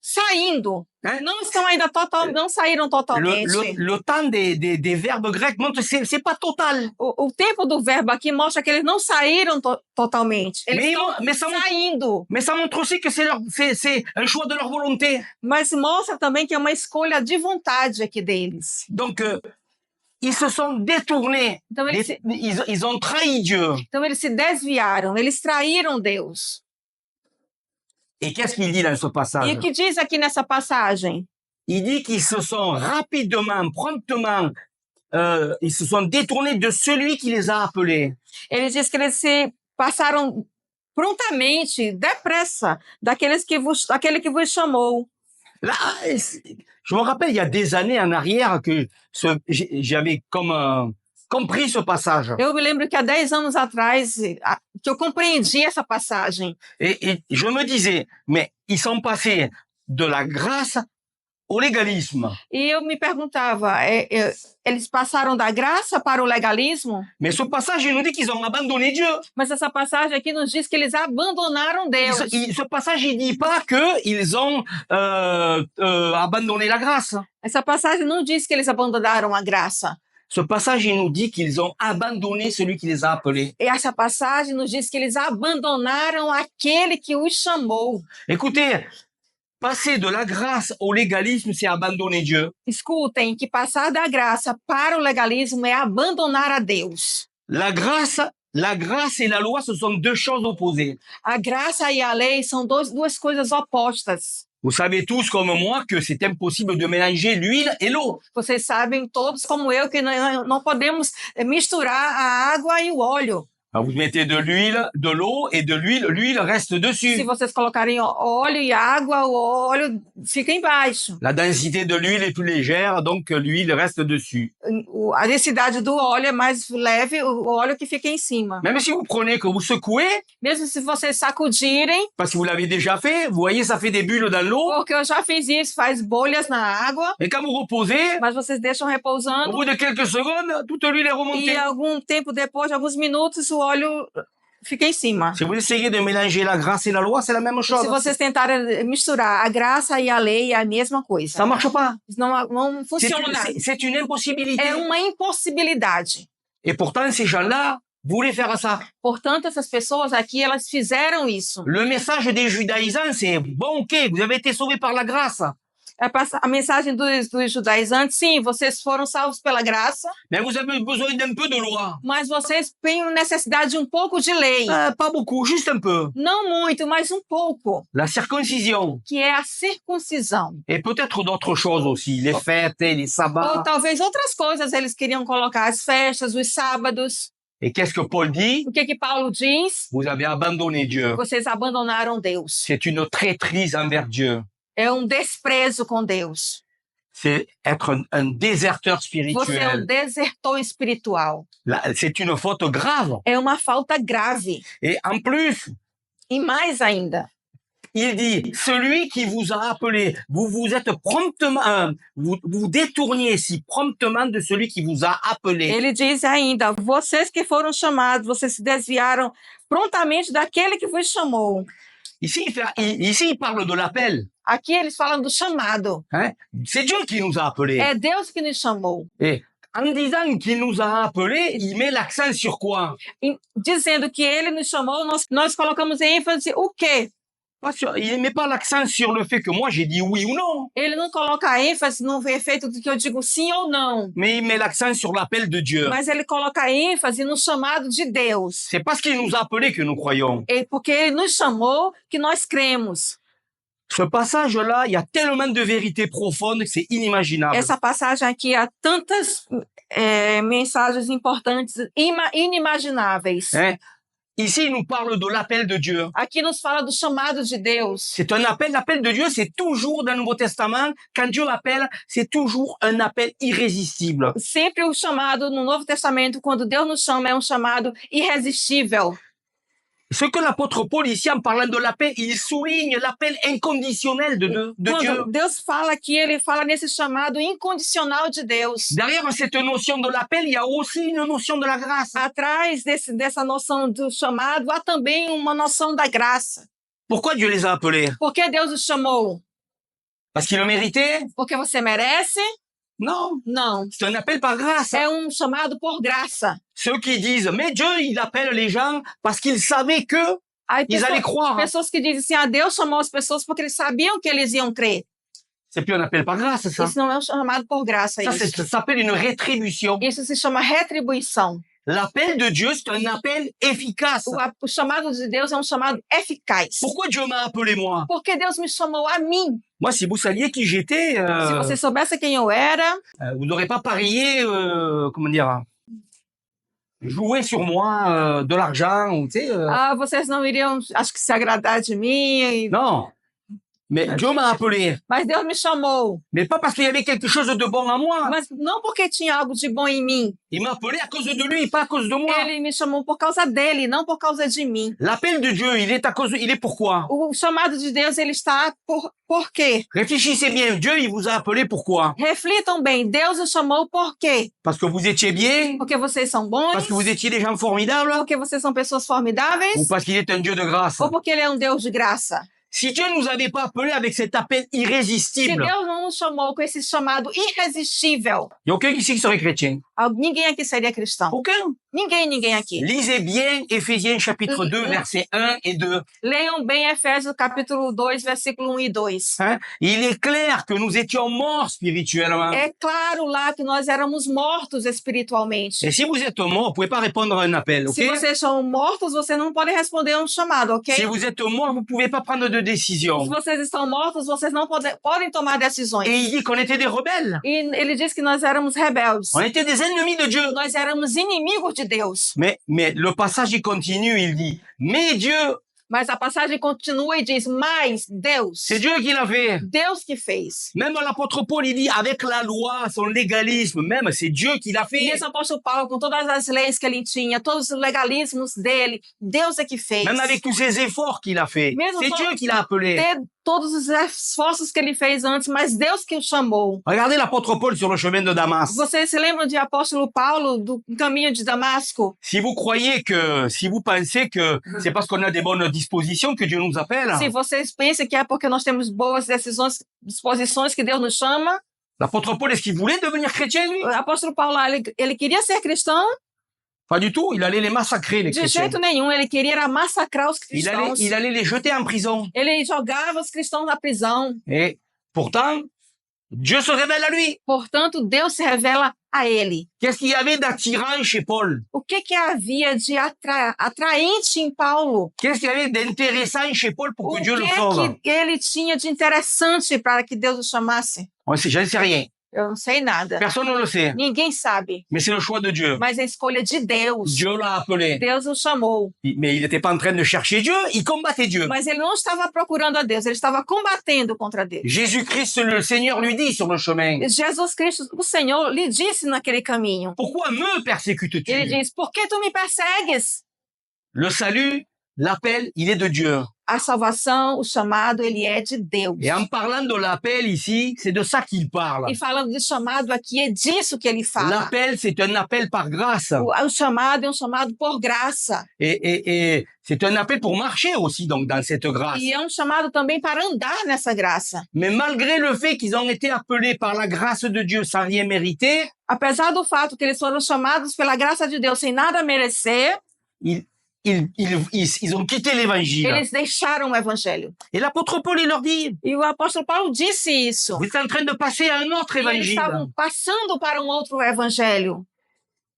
saindo. Não estão ainda não saíram totalmente. Le temps des verbes grecs montre que c'est pas total. O tempo do verbo aqui mostra que eles não saíram totalmente. Eles estão saindo. Mais ça montre aussi que c'est un choix de leur volonté. Mas mostra também que é uma escolha de vontade aqui deles. Donc ils se sont détournés. Então, ils ont trahi Dieu. Então eles se desviaram, eles traíram Deus. Et qu'est-ce qu'il dit dans ce passage? E o que diz aqui nessa passagem? Il dit qu'ils se sont rapidement, promptement, ils se sont détournés de celui qui les a appelés. Ele diz que eles se passaram prontamente, depressa, daquele que vos chamou. Là, je me rappelle, il y a des années en arrière que j'avais compris ce passage. Eu me lembro que há 10 anos atrás que eu compreendi essa passagem. Et je me disais, mais ils sont passés de la grâce au légalisme. E eu me perguntava, eles passaram da graça para o legalismo? Mais ce passage, il nous dit qu'ils ont abandonné Dieu. Mas essa passagem aqui nos diz que eles abandonaram Deus. Ce passage, il dit pas qu'ils ont abandonné la grâce. Essa passagem não diz que eles abandonaram a graça. Ce passage, il nous dit qu'ils ont abandonné celui qui les a appelés. E essa passagem nos diz que eles abandonaram aquele que os chamou. Écoutez, passer de la grâce au légalisme, c'est abandonner Dieu. Escutem, que passar da graça para o legalismo é abandonar a Deus. La grâce et la loi, ce sont deux choses opposées. A graça e a lei são duas coisas opostas. Vous savez tous comme moi que c'est impossible de mélanger l'huile et l'eau. Vocês sabem todos, como eu, que não podemos misturar a água e o óleo. Alors, vous mettez de l'huile, de l'eau et de l'huile, l'huile reste Se dessus. vocês colocarem óleo e água, o óleo fica embaixo. La densité de l'huile est plus légère, donc l'huile reste dessus. A densidade do óleo é mais leve, o óleo que fica em cima. Même si vous prenez, que vous secouez, Mesmo se vocês sacudirem, parce que vous l'avez déjà fait, vous voyez, ça fait des bulles dans l'eau. porque eu já fiz isso, faz bolhas na água, Et quand vous reposez, mas vocês deixam au repousando bout de quelques secondes, toute l'huile est remontée. e algum tempo depois, alguns minutos, o óleo fica em cima. Si vous essayez de mélanger la grâce et la loi, c'est la même chose. Se vocês tentarem misturar a graça e a lei, é a mesma coisa. Ça marche pas. Não C'est funciona. c'est une impossibilité. É uma impossibilidade. Et pourtant, ces gens-là voulaient faire ça. Portanto, essas pessoas aqui, elas fizeram isso. Le message des judaïsants, c'est bon, ok, vous avez été sauvés par la grâce, A mensagem dos judaizantes, sim, vocês foram salvos pela graça, mais vous avez besoin d'un peu de loi. mas vocês têm necessidade de um pouco de lei. Pas beaucoup, juste un peu. Não muito, mas um pouco, La circoncision. que é a circuncisão. Et peut-être d'autres choses aussi, les fêtes, les Ou sabbats. talvez outras coisas eles queriam colocar, as festas, os sábados. Et qu'est-ce que Paul dit? O que Paulo diz? Vous avez abandonné Dieu. Vocês abandonaram Deus. C'est une traîtrise envers Dieu. É um desprezo com Deus. C'est être un déserteur Você é um spirituel. desertor espiritual. C'est une faute grave. É uma falta grave. Et en plus, E mais ainda, il dit, celui qui vous a appelé, vous vous êtes promptement, vous détourniez si promptement de celui qui vous a appelé. ele diz ainda, vocês que foram chamados, vocês se desviaram prontamente daquele que vos chamou. Ici, il parle de l'appel. Aqui eles falam do chamado. Hein? C'est Dieu qui nous a appelés. É Deus que nos chamou. Et en disant qu'il nous a appelés, il met l'accent sur quoi? E dizendo que ele nos chamou, nós colocamos em ênfase o quê? Il ne met pas l'accent sur le fait que moi j'ai dit oui ou non, Ele não coloca ênfase no efeito do que eu digo sim ou não. mais il met l'accent sur l'appel de Dieu. Mas ele coloca ênfase no chamado de Deus. C'est parce qu'il nous a appelés que nous croyons. É porque ele nos chamou que nós cremos. Ce passage-là, il y a tellement de vérités profondes que c'est inimaginable. Essa passagem aqui há tantas mensagens importantes, inimagináveis. Hein? Ici, il nous parle de l'appel de Dieu. Aqui nos fala do chamado de Deus. C'est un appel. L'appel de Dieu, c'est toujours dans le Nouveau Testament. Quand Dieu appelle, c'est toujours un appel irrésistible. Sempre o chamado no Novo Testamento, quando Deus nos chama, é um chamado irresistível. Ce que l'apôtre Paul, ici, en parlant de l'appel, il souligne l'appel inconditionnel de Dieu. Quando Deus fala aqui, ele fala nesse chamado incondicional de Deus. Derrière cette notion de l'appel, il y a aussi une notion de la grâce. Atrás dessa noção do chamado, há também uma noção da graça. Pourquoi Dieu les a appelés? Por que Deus os chamou? Parce qu'ils le méritaient? Porque você merece? Non. Não. C'est un appel par grâce. É um chamado por graça. Ceux qui disent, mais Dieu, il appelle les gens parce qu'il savait que Aí ils allaient croire. pessoas que dizem assim, Deus chamou as pessoas porque eles sabiam que eles iam crer. C'est plus un appel par grâce, ça. Isso não é um chamado por graça. Ça, ça s'appelle une rétribution. Isso se chama retribuição. L'appel de Dieu, c'est un appel efficace. O chamado de Deus é um chamado eficaz. Pourquoi Dieu m'a appelé moi? Porque Deus me chamou a mim. Moi, si vous saviez qui j'étais, Se você soubesse quem eu era, vous n'aurez pas parié, comment dire, jouer sur moi de l'argent, ou tu sais. vocês não iriam, acho que, se agradar de mim. Non. Mais Dieu m'a appelé. Mas Deus me chamou. Mais pas parce qu'il y avait quelque chose de bon en moi. Mas não porque tinha algo de bom em mim. Il m'a appelé à cause de lui, pas à cause de moi. Ele me chamou por causa dele, não por causa de mim. L'appel de Dieu, il est pourquoi? O chamado de Deus, ele está por quê? Réfléchissez bien, Dieu, il vous a appelé pourquoi? Reflitam bem, Deus os chamou por quê? Parce que vous étiez bien? Porque vocês são bons? Parce que vous étiez des gens formidables? Porque vocês são pessoas formidáveis? Ou parce qu'il est un Dieu de grâce? Ou porque ele é um Deus de graça? Si Dieu ne nous avait pas appelés avec cet appel Se irrésistible, Deus não nos chamou com esse chamado irresistível, il n'y a aucun ici qui serait chrétien. Ninguém aqui seria cristão. Aucun. Ninguém aqui. Lisez bien Éphésiens chapitre 2, versets 1 et 2. Leiam bem Efésios capítulo 2, versículo 1 e 2. Hein? Il est clair que nous étions morts spirituellement. É claro lá que nós éramos mortos espiritualmente. Et si vous êtes mort, vous pouvez pas répondre à un appel, ok? Se vocês são mortos, você não pode responder a um chamado, ok? Si vous êtes mort, vous pouvez pas prendre de décision. Se vocês estão mortos, vocês não podem tomar decisões. Et il dit qu'on était des rebelles. E ele diz que nós éramos rebeldes. On était des ennemis de Dieu. Nós éramos inimigos de Deus. Mais le passage, il continue, il dit, mais Dieu, Mas a passagem continua e diz, mas Deus, c'est Dieu qui l'a fait. Deus que fez. Même l'apôtre Paul, il dit, avec la loi, son légalisme, même, c'est Dieu qui l'a E fait. esse apóstolo Paulo, com todas as leis que ele tinha, todos os legalismos dele, Deus é que fez. Même avec tous ses efforts qu'il a fait. Mais C'est on- Dieu qui l'a appelé. Todos os esforços que ele fez antes, mas Deus que o chamou. Regardez l'apôtre Paul sur le chemin de Damas. Vocês se lembram de apóstolo Paulo, do caminho de Damasco? Si vous pensez que c'est parce qu'on a des bonnes dispositions que Dieu nous appelle, Se vocês pensam que é porque nós temos boas disposições que Deus nos chama, l'apôtre Paul, est-ce qu'il voulait devenir chrétien, lui? o apóstolo Paulo, ele queria ser cristão? Pas du tout. Il allait les massacrer, les De chrétiens. jeito nenhum, ele queria era massacrar os Il cristãos. allait les jeter en prison. Ele jogava os cristãos na prisão. Et pourtant, Dieu se révèle à lui. Portanto, Deus se revela a ele. Qu'est-ce qu'il y avait d'attirant chez Paul? O que havia de atraente em Paulo? Qu'est-ce qu'il y avait d'intéressant chez Paul pour O que Dieu le sauve? que ele tinha de interessante para que Deus o chamasse? J'en sais rien. Eu não sei nada. Personne ne le sait. Ninguém sabe. Mais c'est le choix de Dieu. Mas é a escolha de Deus. Dieu l'a appelé. Deus o chamou. Mais il n'était pas en train de chercher Dieu, il combattait Dieu. Mas ele não estava procurando a Deus, ele estava combatendo contra Deus. Jésus-Christ, le Seigneur, lui dit sur le chemin, Jesus Cristo, o Senhor, lhe disse naquele caminho. pourquoi me persécutes-tu? Ele diz, por que tu me persegues? Le salut, l'appel, il est de Dieu. A salvação, o chamado, ele é de Deus. Et en parlant de l'appel ici, c'est de ça qu'il parle. E falando de chamado aqui, é disso que ele fala. L'appel, c'est un appel par grâce. O chamado é um chamado por graça. Et c'est un appel pour marcher aussi, donc, dans cette grâce. E é um chamado também para andar nessa graça. Mais malgré le fait qu'ils ont été appelés par la grâce de Dieu sans rien mériter, Apesar do fato que eles foram chamados pela graça de Deus sem nada merecer, ils ont quitté l'évangile. eles deixaram o evangelho. Et l'apôtre Paul, il leur dit, E o apóstolo Paulo disse isso. vous êtes en train de passer à un autre E eles évangile. estavam passando para um outro evangelho.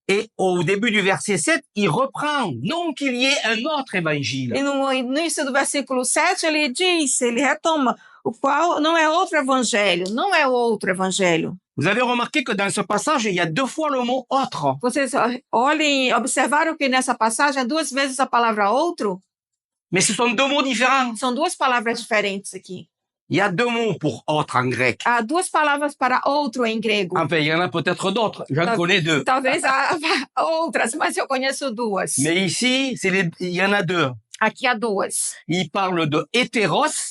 Et au début du verset 7, il reprend, non qu'il y ait un autre évangile. E no início do versículo 7, ele diz, ele retoma, o qual não é outro evangelho, não é outro evangelho. Vous avez remarqué que dans ce passage, il y a 2 fois le mot autre. Vocês olhem, observaram que nessa passagem, 2 vezes a palavra outro, Mais ce sont 2 mots différents. são 2 palavras diferentes aqui. Il y a 2 mots pour autre en grec. Há 2 palavras para outro em grego. Enfin, il y en a peut-être d'autres. J'en Tá- connais 2. Talvez há outras, mas eu conheço 2. Mais ici, il y en a 2. Aqui há 2. Il parle de hétéros,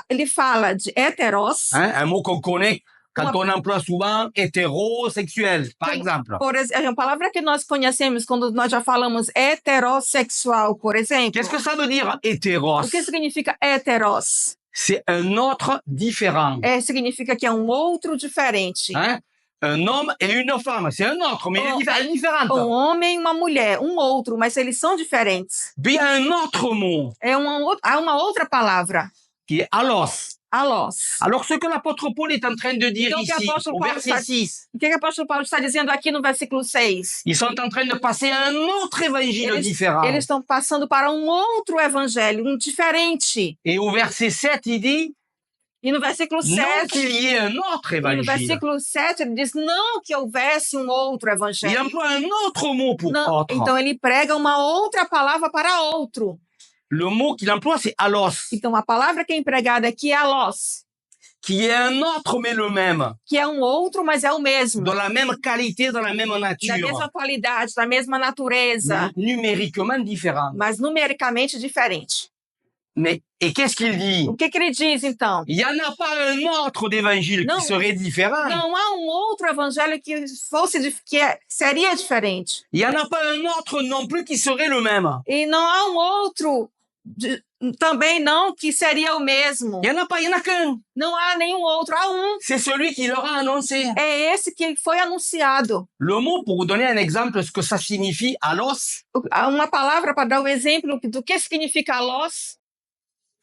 Ele fala de heteros, hein, un mot qu'on connaît quand Uma- on emploie souvent hétérosexuel, par exemple. por exemplo, é uma palavra que nós conhecemos quando nós já falamos heterossexual, por exemplo. Qu'est-ce que ça veut dire, hétéros? O que significa heteros? C'est un autre différent. Significa que é um outro diferente. Hein? Un homme et une femme, c'est un autre, mais Oh, il est différent. Um homem e uma mulher, um outro, mas eles são diferentes. Puis il y a un autre mot Há uma outra palavra, qui est allos. alós. Alors, ce que l'apôtre Paul est en train de dire Donc, ici, l'apôtre au Paul verset está- 6, O que o apóstolo Paulo está dizendo aqui no versículo 6? ils sont en train de passer à un autre évangile Eles, différent. eles estão passando para um outro evangelho, um diferente. Et au verset 7, il dit, E no versículo non 7, qu'il y ait un autre e no évangile. versículo 7 ele diz não que houvesse um outro Il evangelho. emploie un autre mot pour Não, autre. então ele prega uma outra palavra para outro. Le mot qu'il emploie, c'est allos, Então a palavra que é empregada aqui é alós, qui est un autre mais le même, que é um outro, mas é o mesmo. de la même qualité, de la même Da nature, mesma qualidade, da mesma natureza, numériquement différent. mas numericamente diferente. Et qu'est-ce qu'il dit? O que ele diz então? Il n'y en a pas un autre d'évangile Non. qui serait différent. Não há um outro evangelho que seria diferente. Il n'y en a pas un autre non plus qui serait le même. E não há um outro também não que seria o mesmo. Il n'y en a pas, il n'y en a qu'un. Não há nenhum outro, há um. C'est celui qui leur a annoncé. É esse que foi anunciado. Le mot, pour vous donner un exemple, ce que ça signifie, alos, Há uma palavra para dar o exemplo do que significa alós.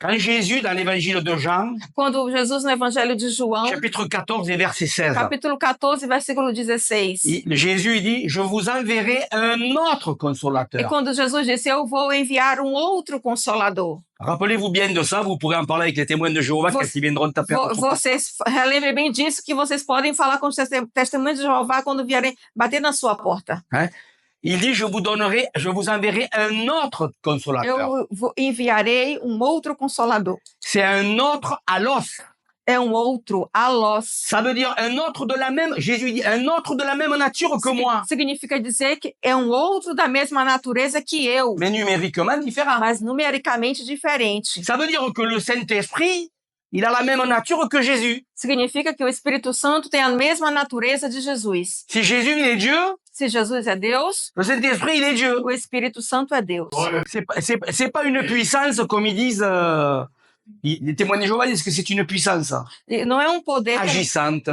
quand Jésus, dans l'évangile de Jean, Quando Jesus, no Evangelho de João, chapitre 14 et verset 16, capítulo 14, versículo 16. Jésus il dit, je vous enverrai un autre E consolateur. quando Jesus disse, eu vou enviar um outro consolador. Rappelez-vous bien de ça, vous pourrez en parler avec les témoins de Jéhovah quand ils viendront taper à votre porte. Vocês relembrem bem disso, que vocês podem falar com os testemunhos de Jeová quando vierem bater na sua porta. Hein? Il dit, je vous enverrai un autre consolateur. Enviarei um outro consolador. C'est un autre alos. É um outro, alós. Ça veut dire un autre de la même, Jésus dit, un autre de la même nature que moi, Significa dizer que é um outro da mesma natureza que eu, mais numériquement différent. mas numericamente diferente. Ça veut dire que le Saint-Esprit, il a la même nature que Jésus. Significa que o Espírito Santo tem a mesma natureza de Jesus. Si Jésus il est Dieu, Se Jesus é Deus, le Saint-Esprit il est Dieu. o Espírito Santo é Deus. C'est pas une puissance comme ils disent. Les témoins de Jéhovah disent que c'est une puissance E não é um poder agissante.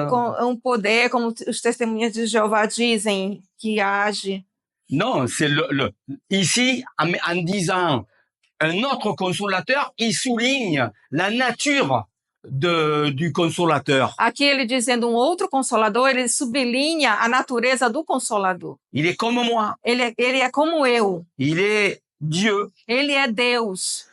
como os testemunhas de Jeová dizem que age. Non, c'est ici, en disant un autre consolateur, il souligne la nature du consolateur. Aqui ele dizendo um outro consolador, ele sublinha a natureza do consolador. Il est comme moi. Ele é como eu. Il est Dieu. Ele é Deus.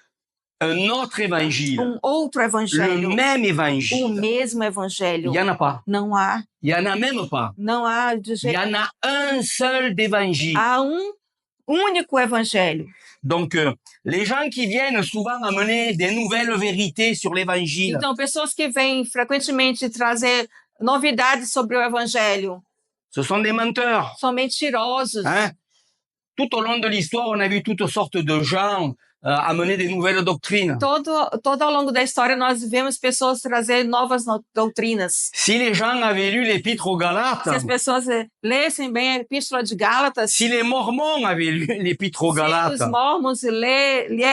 Un autre évangile. Outro Le evangelho. même O évangile. mesmo Il evangelho. n'y en a pas. Não há. Il n'y en a même pas. Não há de Il y jeito. en a un seul d'évangile. Há único evangelho. Donc, les gens qui viennent souvent amener des nouvelles vérités sur l'évangile, Então, pessoas que vêm frequentemente trazer novidades sobre o evangelho ce sont des menteurs. são mentirosos. Hein? Tout au long de l'histoire, on a vu toutes sortes de gens amener des nouvelles doctrines. Todo ao longo da história, nós vemos pessoas trazer novas doutrinas. Si les gens avaient lu l'Épître aux Galates, Se as pessoas lessem bem a Epístola de Gálatas, si les Mormons avaient lu l'Épître aux se Galates, os mormons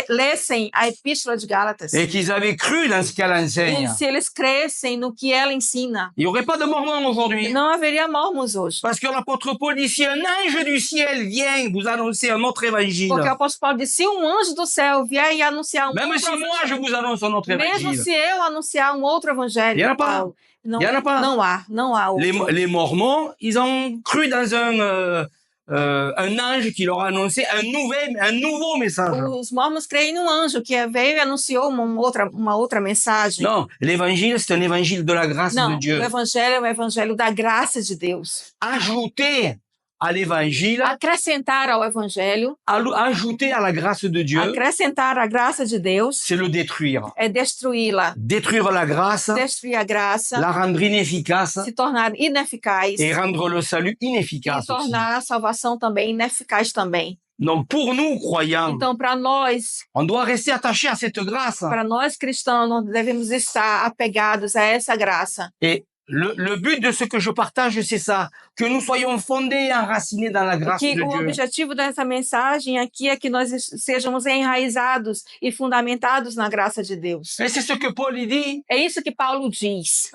lessem a Epístola de Gálatas, et qu'ils avaient cru dans ce qu'elle enseigne, e se eles crescem no que ela ensina, il n'y aurait pas de Mormons aujourd'hui. não haveria mormons hoje. Parce que l'apôtre Paul dit, si un ange du ciel vient vous annoncer un autre évangile, Porque o apóstolo Paulo disse, se um anjo do céu vier e anunciar même si moi je vous annonce un autre mesmo évangile, se eu anunciar um outro evangelho, Il y en a pas. Paulo, não, Il y en a pas. não há outro. les Mormons, ils ont cru dans un ange qui leur a annoncé un nouveau message. Os mormons creem num anjo que veio e anunciou uma outra mensagem. Non, l'évangile, c'est un évangile de la grâce de Não, Dieu. o evangelho é o evangelho da graça de Deus. Ajouter à l'évangile, Acrescentar ao evangelho, ajouter à la grâce de Dieu, acrescentar a graça de Deus c'est le détruire. é destruí-la. Détruire la grâce, Destruir a graça, la rendre inefficace se tornar ineficaz et rendre le salut e inefficace aussi. tornar a salvação também ineficaz também. Donc pour nous, croyants, Então, para nós on doit rester attachés à cette grâce. cristãos, nós devemos estar apegados a essa graça. Et le but de ce que je partage, c'est ça, que nous soyons fondés et enracinés dans la grâce Que de o Dieu. objetivo dessa mensagem aqui é que nós sejamos enraizados e fundamentados na graça de Deus. Et c'est ce que Paul il dit. É isso que Paulo diz.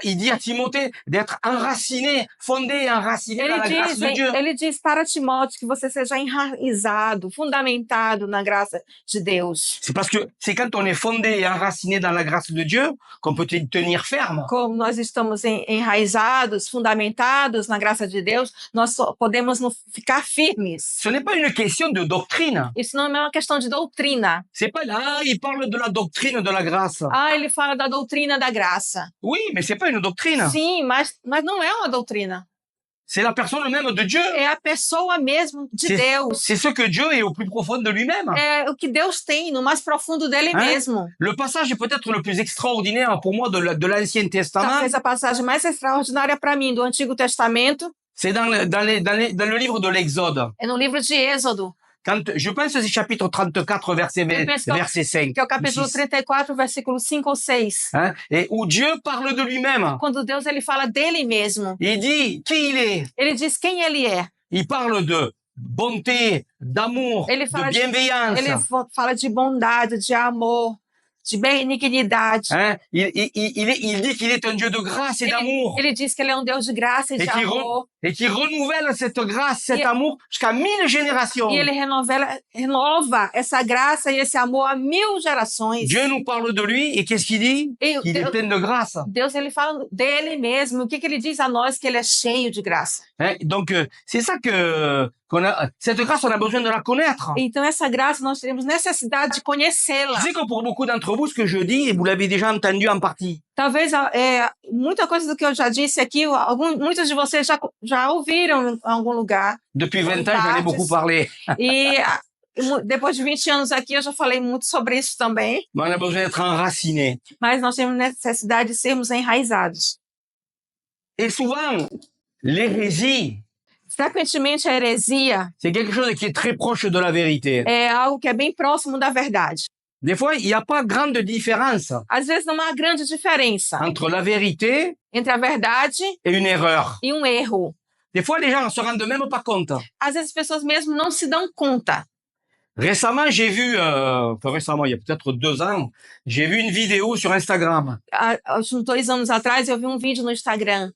Il dit à Timothée d'être enraciné, fondé et enraciné dans la grâce de Dieu. Ele diz para Timóteo que você seja enraizado, fundamentado na graça de Deus. C'est parce que c'est quand on est fondé et enraciné dans la grâce de Dieu qu'on peut tenir ferme. Como nós estamos enraizados, fundamentados na graça de Deus, nós só podemos ficar firmes. Ce n'est pas une question de doctrine. Isso não é uma questão de doutrina. C'est pas là, il parle de la doctrine de la grâce. Ah, ele fala da doutrina da graça. Oui, mais c'est pas une doctrine. Sim, mas não é uma doutrina. C'est la personne même de Dieu. É a pessoa mesmo de Deus. C'est ce que Dieu est au plus profond de lui-même. É o que Deus tem no mais profundo dele mesmo. Le passage peut-être le plus extraordinaire pour moi de l'Ancien Testament. Talvez a passagem mais extraordinária para mim do Antigo Testamento C'est dans le livre de l'Exode. é no livro de Êxodo, Je pense que c'est chapitre 34, verset 5. que é o capítulo 34, versículo 5 ou 6. Hein? Et où Dieu parle de lui-même. Quando Deus ele fala dele mesmo. Il dit qui il est. Ele diz quem ele é. Il parle de bonté, d'amour, Ele de fala de, bienveillance. ele fala de bondade, de amor, de benignidade. Hein? Il dit qu'il est un Dieu de grâce et d'amour. Ele diz que ele é um Deus de graça e de amor. Et qui renouvelle cette grâce, cet Et- amour jusqu'à 1000 générations. E ele renova essa graça e esse amor a 1000 gerações. Dieu nous parle de lui et qu'est-ce qu'il dit? E Qu'il est plein de grâce. Deus, ele fala dele mesmo. O que ele diz a nós? Que ele é cheio de graça. Hein? Donc, c'est ça qu'on a. Cette grâce, on a besoin de la connaître. Então, essa graça, nós teremos necessidade de conhecê-la. Je sais que pour beaucoup d'entre vous, ce que je dis, vous l'avez déjà entendu en partie. Talvez muita coisa do que eu já disse aqui, muitos de vocês já ouviram em algum lugar. Depuis 20 ans, j'en ai beaucoup parlé. E depois de 20 anos aqui, eu já falei muito sobre isso também. Mais on a besoin d'être enraciné. Mas nós temos necessidade de sermos enraizados. Et souvent, l'hérésie, Frequentemente, a heresia c'est quelque chose qui est très proche de la vérité. é algo que é bem próximo da verdade. Des fois, il n'y a pas grande différence Às vezes, não há grande diferença entre la vérité entre a verdade et une erreur. e um erro. Des fois, les gens ne se rendent même pas compte. Às vezes, as pessoas mesmo não se dão conta. Récemment, j'ai vu, récemment, il y a peut-être 2 ans, j'ai vu une vidéo sur Instagram. Há uns 2 anos atrás, eu vi um vídeo no Instagram.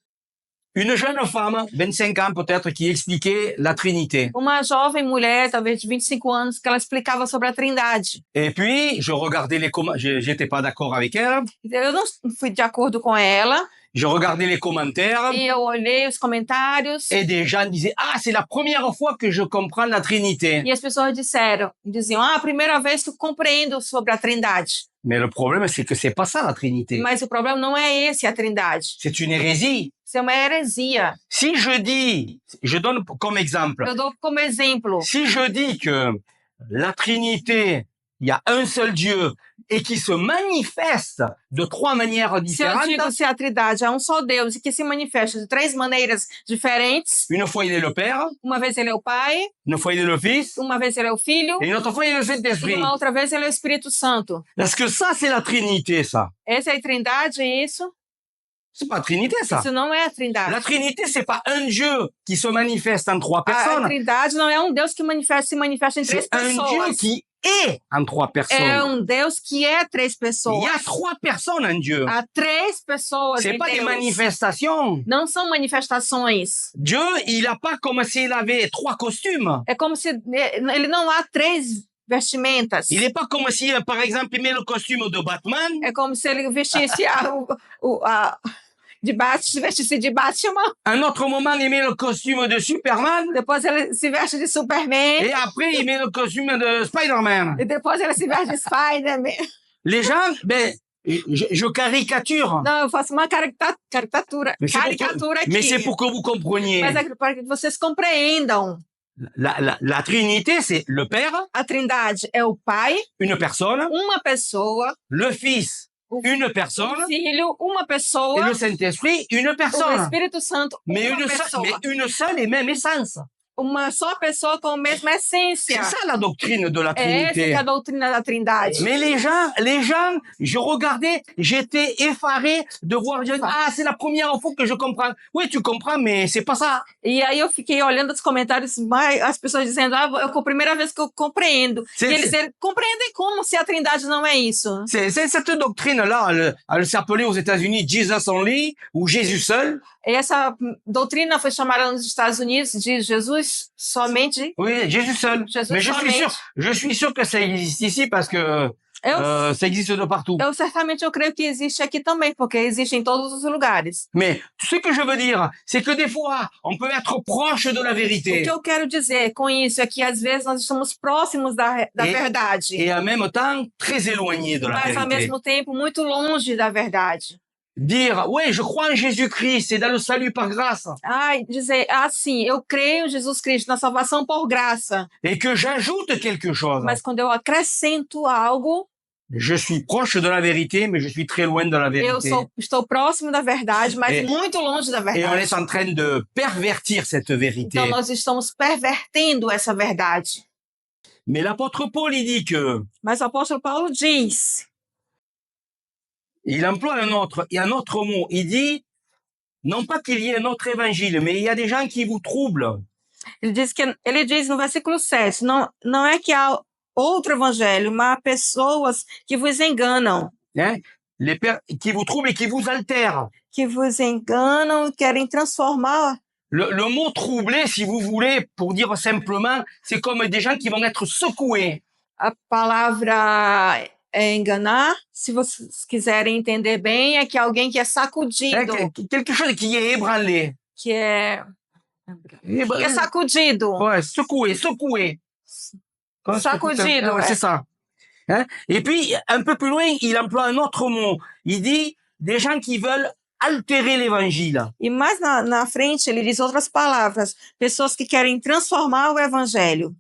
Une jeune femme, 25 ans peut-être, qui expliquait la Trinité. Uma jovem mulher, talvez de 25 anos, que ela explicava sobre a Trindade. Et puis, je regardais les commentaires, j'étais pas d'accord avec elle, Eu não fui de acordo com ela, je regardais les commentaires, e eu olhei os comentários, et des gens disaient, ah, c'est la première fois que je comprends la Trinité. e as pessoas diziam, a primeira vez que eu compreendo sobre a Trindade. Mais le problème, c'est que c'est pas ça la Trinité. Mas o problema não é esse, a Trindade. C'est une hérésie. Isso é uma heresia. Si je dis, je donne comme exemple, Eu dou como exemplo. si je dis que la Trinité, il y a un seul Dieu et qui se manifeste de 3 manières Se eu différentes, digo se a Trindade é um só Deus e que se manifesta de 3 maneiras diferentes, une fois il est le Père, uma vez ele é o Pai, une fois il est le Fils, uma vez ele é o Filho, et une autre fois il est le e Saint-Esprit. uma outra vez ele é o Espírito Santo. Est-ce que ça, c'est la Trinité, ça? Essa é a Trindade, é isso? C'est pas la Trinité, ça. Isso não é a Trindade. La Trinité, c'est pas un Dieu qui se manifeste en 3 A personnes. Trindade não é um Deus que se manifesta em 3 C'est un Dieu pessoas. qui est en 3 É personnes. um Deus que é 3 Il y pessoas. a 3 personnes en Dieu. Há 3 pessoas C'est em pas des Deus. manifestations. Não são manifestações. Dieu, il a pas comme s'il avait 3 costumes. É como se ele não há 3 vestimentas. Il n'est pas comme si, par exemple, il met le costume de Batman, É como se ele vestisse vestisse de Batman, un autre moment, il met le costume de Superman, depois ele se veste de Superman, et après, il met le costume de Spider-Man. e depois ele se veste de Spider-Man. Les gens, ben, je caricature. Não, eu faço uma caricatura Mais aqui. c'est pour que vous compreniez. Mas é para que vocês compreendam. La Trinité, c'est le Père, A Trindade é o Pai, une personne, uma pessoa, le Fils, une o personne, Filho, uma et pessoa, le Saint-Esprit, une o personne. Espírito Santo, Mais uma pessoa. une seule et même essence. Uma só pessoa com a mesma essência. C'est ça la doctrine de la É essa que Trinité. é a doutrina da Trindade. Mais les gens, je regardais, j'étais effaré de voir, c'est la première fois que je comprends. Oui, tu comprends, mais c'est pas ça. E aí eu fiquei olhando os comentários, as pessoas dizendo, é a primeira vez que eu compreendo. E eles dizem, compreendem como se a Trindade não é isso? C'est cette doctrine-là, elle s'appelait aux États-Unis Jesus Only, ou Jésus seul. E essa doutrina foi chamada nos Estados Unidos de Jesus somente. Oui, Jésus seul. Jesus Mais somente. je suis sûr que ça existe ici parce que ça existe de partout. Certamente eu creio que existe aqui também, porque existe em todos os lugares. Mais ce que je veux dire, c'est que des fois, on peut être proche de la O vérité que eu quero dizer com isso é que às vezes nós estamos próximos da verdade, et en même temps très éloigné de la mas ao vérité. mesmo tempo muito longe da verdade. Dire, ouais, je crois en Jésus-Christ et dans le salut par grâce, Dizer assim, eu creio em Jesus Cristo, na salvação por graça, et que j'ajoute quelque chose. mas quando eu acrescento algo, Je suis proche de la vérité, mais je suis très loin de la eu vérité. estou próximo da verdade, mas muito longe da Et on verdade. est en train de pervertir cette vérité. Então nós estamos pervertendo essa verdade. Mais l'apôtre Paul, il dit que, Mas o apóstolo Paulo diz, il emploie un autre mot. Il dit, non pas qu'il y ait un autre évangile, mais il y a des gens qui vous troublent. Ele diz no versículo 7, não é que há outro evangelho, mas há pessoas que vos enganam, hein, qui vous troublent et qui vous altèrent. querem transformar. Le mot troubler, si vous voulez, pour dire simplement, c'est comme des gens qui vont être secoués. A palavra é enganar, se vocês quiserem entender bem, é que alguém que é Hein, sacudido, quelque chose qui est ébranlé. que é Ébranlé. sacudido. Ouais, secoué. Comme ça, Sacudido, ouais, é. c'est ça. Hein? Et puis, un peu plus loin, il emploie un autre mot. Il dit des gens qui veulent altérer l'évangile. E mais na frente ele diz outras palavras, pessoas que querem transformar o evangelho.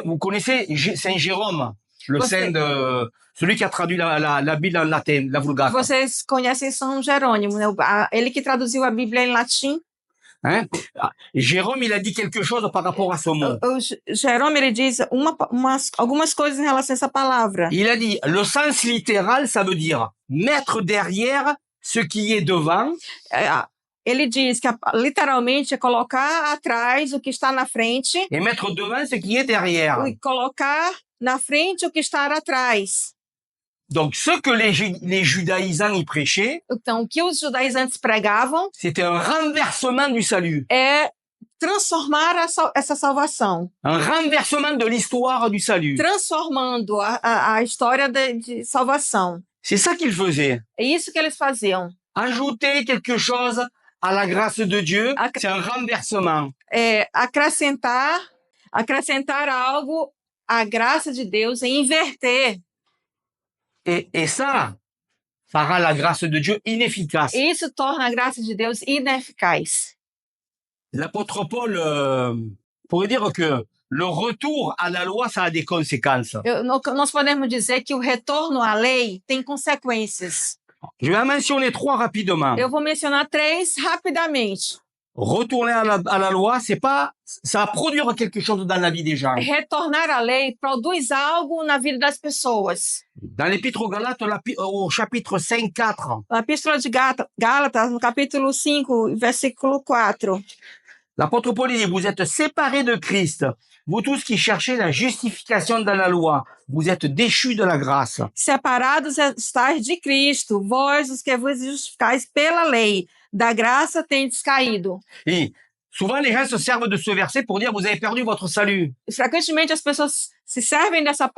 Vous connaissez Saint Jérôme, le Você- saint de celui qui a traduit la Bible en latin, la Vulgate. Vocês conhecem São Jerônimo, né? Ele que traduziu a Bíblia em latim. Hein? Jérôme, il a dit quelque chose par rapport à ce mot. Jerôme, ele diz algumas coisas em relação a essa palavra. Il a dit, le sens littéral, ça veut dire mettre derrière ce qui est devant. Ele diz que literalmente é colocar atrás o que está na frente Et mettre devant ce qui est derrière. e colocar na frente o que está atrás. Donc, ce que les judaïsants y prêchaient, Então, o que os judaizantes pregavam c'était un renversement du salut. é transformar essa salvação, Un renversement de l'histoire du salut. transformando a história de salvação. C'est ça qu'ils faisaient. É isso que eles faziam. Ajouter quelque chose à la grâce de Dieu, c'est un renversement. Acrescentar algo à graça de Deus, e inverter. Et ça rend la grâce de Dieu inefficace. Isso torna a graça de Deus ineficaz. L'apôtre Paul pourrait dire que le retour à la loi, ça a des conséquences. Nós podemos dizer que o retorno à lei tem consequências. Je vais en mentionner 3 rapidement. Eu vou mencionar 3 rapidamente. Retourner à la loi, ça va produire quelque chose dans la vie des gens. Retornar à lei produz algo na vida das pessoas. Dans l'Épître aux Galates, au chapitre 5, 4, Na Epístola de Gálatas, no capítulo 5, versículo 4. l'apôtre Paul dit, vous êtes séparés de Christ, vous tous qui cherchez la justification dans la loi, vous êtes déchus de la grâce. Separados estáis de Cristo, vós os que vos justificais pela lei, da graça tendes caído. Et souvent, les gens se servent de ce verset pour dire, vous avez perdu votre salut. Frequentemente as pessoas se servem dessa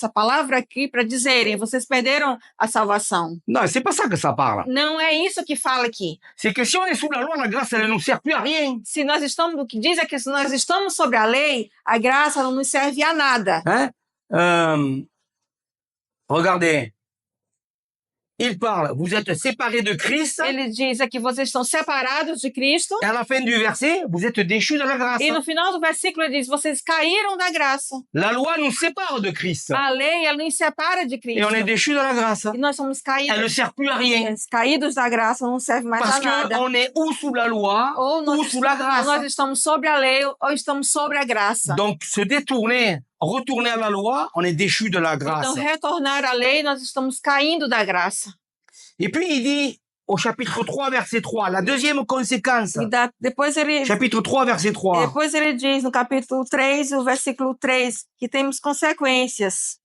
palavra aqui para dizerem, vocês perderam a salvação. Non, c'est pas ça que ça parle. Não é isso que fala aqui. C'est que si on est sous la loi, la grâce, elle ne nous sert plus à rien. O que diz é que se nós estamos sobre a lei, a graça não nos serve a nada. Hein? Regardez. Il parle, vous êtes séparés de Christ. Ele diz aqui, vocês estão separados de Cristo. Et à la fin du verset, vous êtes déchus de la grâce. E no final do versículo ele diz, vocês caíram da graça. La loi nous sépare de Christ. A lei, ela nos separa de Et Cristo. on est déchus de la grâce. E nós somos caídos. Elle ne sert plus à rien. Caídos da graça não serve mais Parce a nada. qu'on est ou sous la loi, ou sous la Nós grâce. estamos sobre a lei ou estamos sobre a graça. Donc, se détourner, retourner à la loi, on est déchus de la grâce. Então, retornar à lei, nós estamos caindo da graça. Et puis, il dit, au chapitre 3, verset 3, la deuxième conséquence. Depois Chapitre 3, verset 3. Depois ele diz no capítulo 3, o versículo 3, que temos consequências.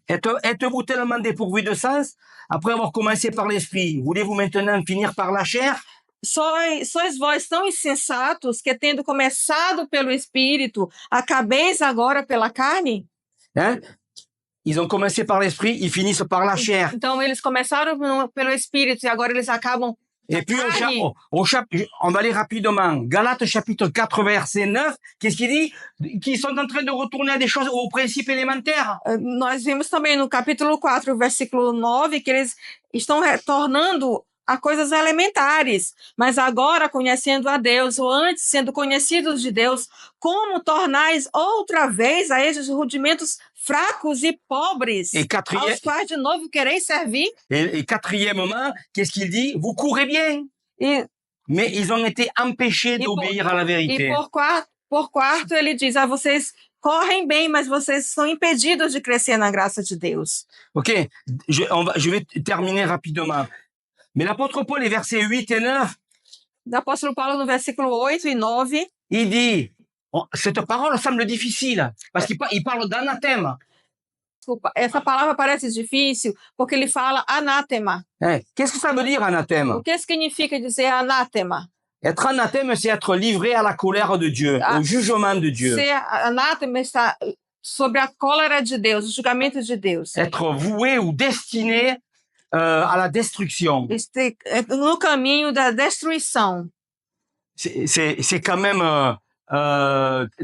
Êtes-vous tellement dépourvu de sens, après avoir commencé par l'esprit, voulez-vous maintenant finir par la chair? Sois vós tão insensatos que, tendo começado pelo Espírito, acabeis agora pela carne? Hein? Ils ont commencé par l'esprit, ils finissent par la chair. Então, eles começaram pelo Espírito e agora eles acabam. Et puis, on va aller rapidement. Galates chapitre 4, verset 9, qu'est-ce qu'il dit? Qu'ils sont en train de retourner à des choses, aux principes élémentaires. Nós vimos também no capítulo 4, versículo 9, que eles estão retornando a coisas elementares, mas agora conhecendo a Deus, ou antes sendo conhecidos de Deus, como tornais outra vez a esses rudimentos fracos e pobres, aos quais de novo quereis servir? Et quatrièmement, qu'est-ce qu'il dit? Vous courez bien, mais ils ont été empêchés d'obéir à la vérité. E por quarto, ele diz, vocês correm bem, mas vocês são impedidos de crescer na graça de Deus. Ok, je vais terminer rapidement. Mais l'apôtre Paul, les versets 8 et 9, do apóstolo Paulo no versículo 8 e 9. il dit, cette parole semble difficile, parce il parle d'anathème. Desculpa, essa palavra parece difícil porque ele fala anátema. Qu'est-ce que ça veut dire, anathème? O que significa dizer anátema? Être anathème, c'est être livré à la colère de Dieu, au jugement de Dieu. Ser anátema está sobre a cólera de Deus, o julgamento de Deus. Être voué ou destiné à la destruction. No caminho da destruição. C'est quand même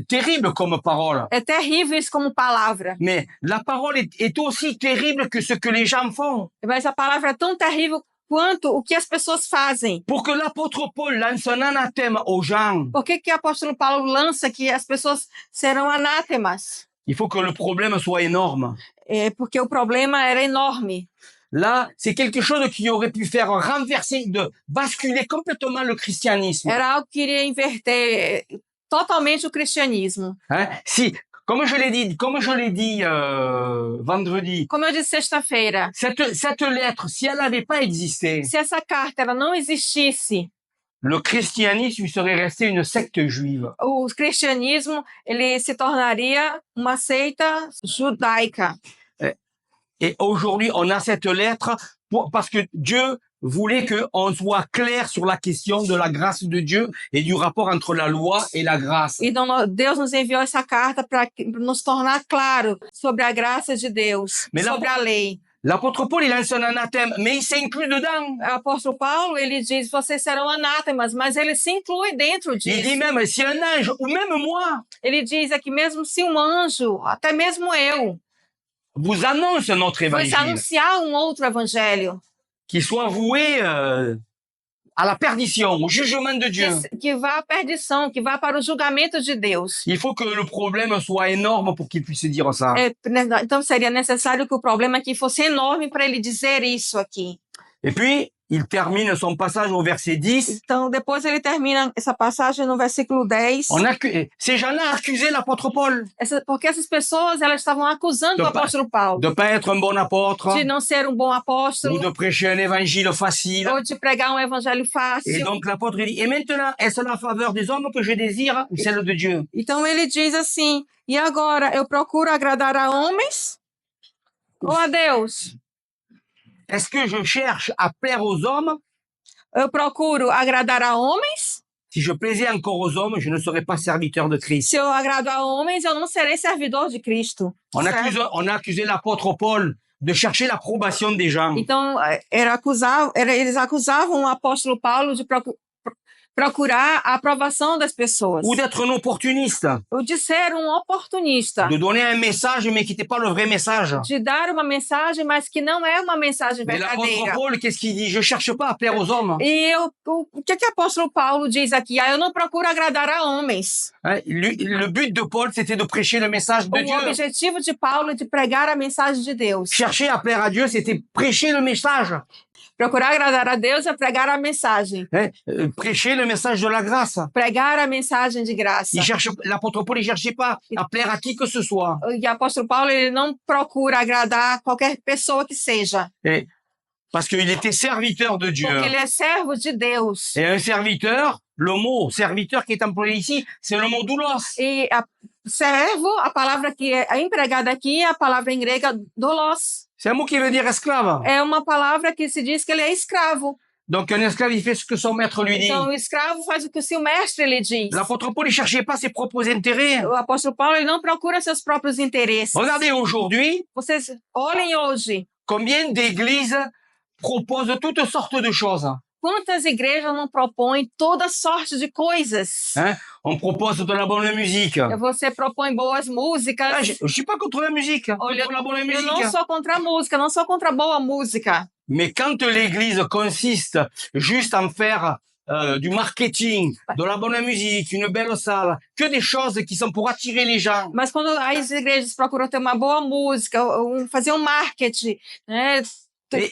terrible comme parole. É terrível isso como palavra. Mais la parole est aussi terrible que ce que les gens font. Mas a palavra é tão terrível quanto o que as pessoas fazem. Pour que l'apôtre Paul lance un anathème aux gens, Por que o apóstolo Paulo lança que as pessoas serão anátemas? il faut que le problème soit énorme. É porque o problema era enorme. Là, c'est quelque chose qui aurait pu faire renverser, basculer complètement le christianisme. Era algo que iria inverter totalmente o cristianismo. Si, comme je l'ai dit vendredi, Como eu disse sexta-feira, cette lettre, si elle n'avait pas existé, se essa carta ela não existisse, le christianisme serait resté une secte juive. o cristianismo ele se tornaria uma seita judaica. Et aujourd'hui, on a cette lettre parce que Dieu voulait qu'on soit clair sur la question de la grâce de Dieu et du rapport entre la loi et la grâce. Então, Deus nos enviou essa carta para nos tornar claro sobre a graça de Deus, sobre a lei. L'apôtre Paul, il lance un anathème, mais il s'inclut dedans. O apóstolo Paulo, ele diz, vocês serão anátemas, mas ele se inclui dentro disso. Il dit même, si un ange, ou même moi, ele diz aqui, mesmo se um anjo, até mesmo eu, vous annonce notre vos évangile, anunciar um outro evangelho, qui soit voué à la perdition, au jugement de Dieu. que vá à perdição, que vá para o julgamento de Deus. Il faut que le problème soit énorme pour qu'il puisse dire ça. Então seria necessário que o problema aqui fosse enorme para ele dizer isso aqui. Et puis, il termine son passage au verset 10. Então, depois ele termina essa passagem no versículo 10. Ces gens-là accusaient l'apôtre Paul. Porque essas pessoas, elas estavam acusando o apóstolo Paulo. De ne pas être un bon apôtre. De não ser um bom apóstolo. Ou de prêcher un évangile facile. Ou de pregar um evangelho fácil. Et donc l'apôtre dit, et maintenant, est-ce la faveur des hommes que je désire ou celle de Dieu? Então ele diz assim, e agora, eu procuro agradar a homens ou a Deus? Est-ce que je cherche à plaire aux hommes? Eu procuro agradar a homens? Si je plaisais encore aux hommes, je ne serais pas serviteur de Christ. Se eu agrado a homens, eu não serei servidor de Cristo. On a accusé l'apôtre Paul de chercher l'approbation des gens. Então, eles acusavam o apóstolo Paulo de procurar a aprovação das pessoas. Ou d'être un opportuniste. Ou de ser um oportunista. De donner un message, mais qui n'était pas le vrai message. De dar uma mensagem, mas que não é uma mensagem verdadeira. Mais l'apôtre Paul, qu'est-ce qu'il dit? Je cherche pas à plaire aux hommes. E o que o apóstolo Paulo diz aqui? Eu não procuro agradar a homens. Le but de Paul, c'était de prêcher le message de Dieu. O objetivo de Paulo é de pregar a mensagem de Deus. Chercher à plaire à Dieu, c'était prêcher le message. Procurar agradar a Deus é pregar a mensagem. Prêcher le message de la grâce. Pregar a mensagem de graça. L'apôtre Paul, il cherchait pas à plaire à qui que ce soit. E o apóstolo Paulo, ele não procura agradar qualquer pessoa que seja. Parce qu'il était serviteur de Dieu. Porque ele é servo de Deus. Et un serviteur, le mot serviteur qui est employé ici, c'est le mot doulos. E servo, a palavra que é empregada aqui é a palavra em grega doulos. C'est un mot qui veut dire esclave. É uma palavra que se diz que ele é escravo. Donc un esclave, il fait ce que son maître lui dit. Então o escravo faz o que o seu mestre lhe diz. L'apôtre Paul, il cherchait pas ses propres intérêts. O apóstolo Paulo, ele não procura seus próprios interesses. Regardez aujourd'hui. Vocês olhem hoje. Combien d'églises proposent toutes sortes de choses. Quantas igrejas não propõem toda sorte de coisas? On propose de la bonne musique. Você propõe boas músicas. Je suis pas contre la musique. Olha, contre la bonne musique. Eu não sou contra a música, não sou contra a boa música. Mais quand l'église consiste juste en faire du marketing, de la bonne musique, une belle salle, que des choses qui sont pour attirer les gens. Mas quando as igrejas procuram ter uma boa música, fazer marketing, né?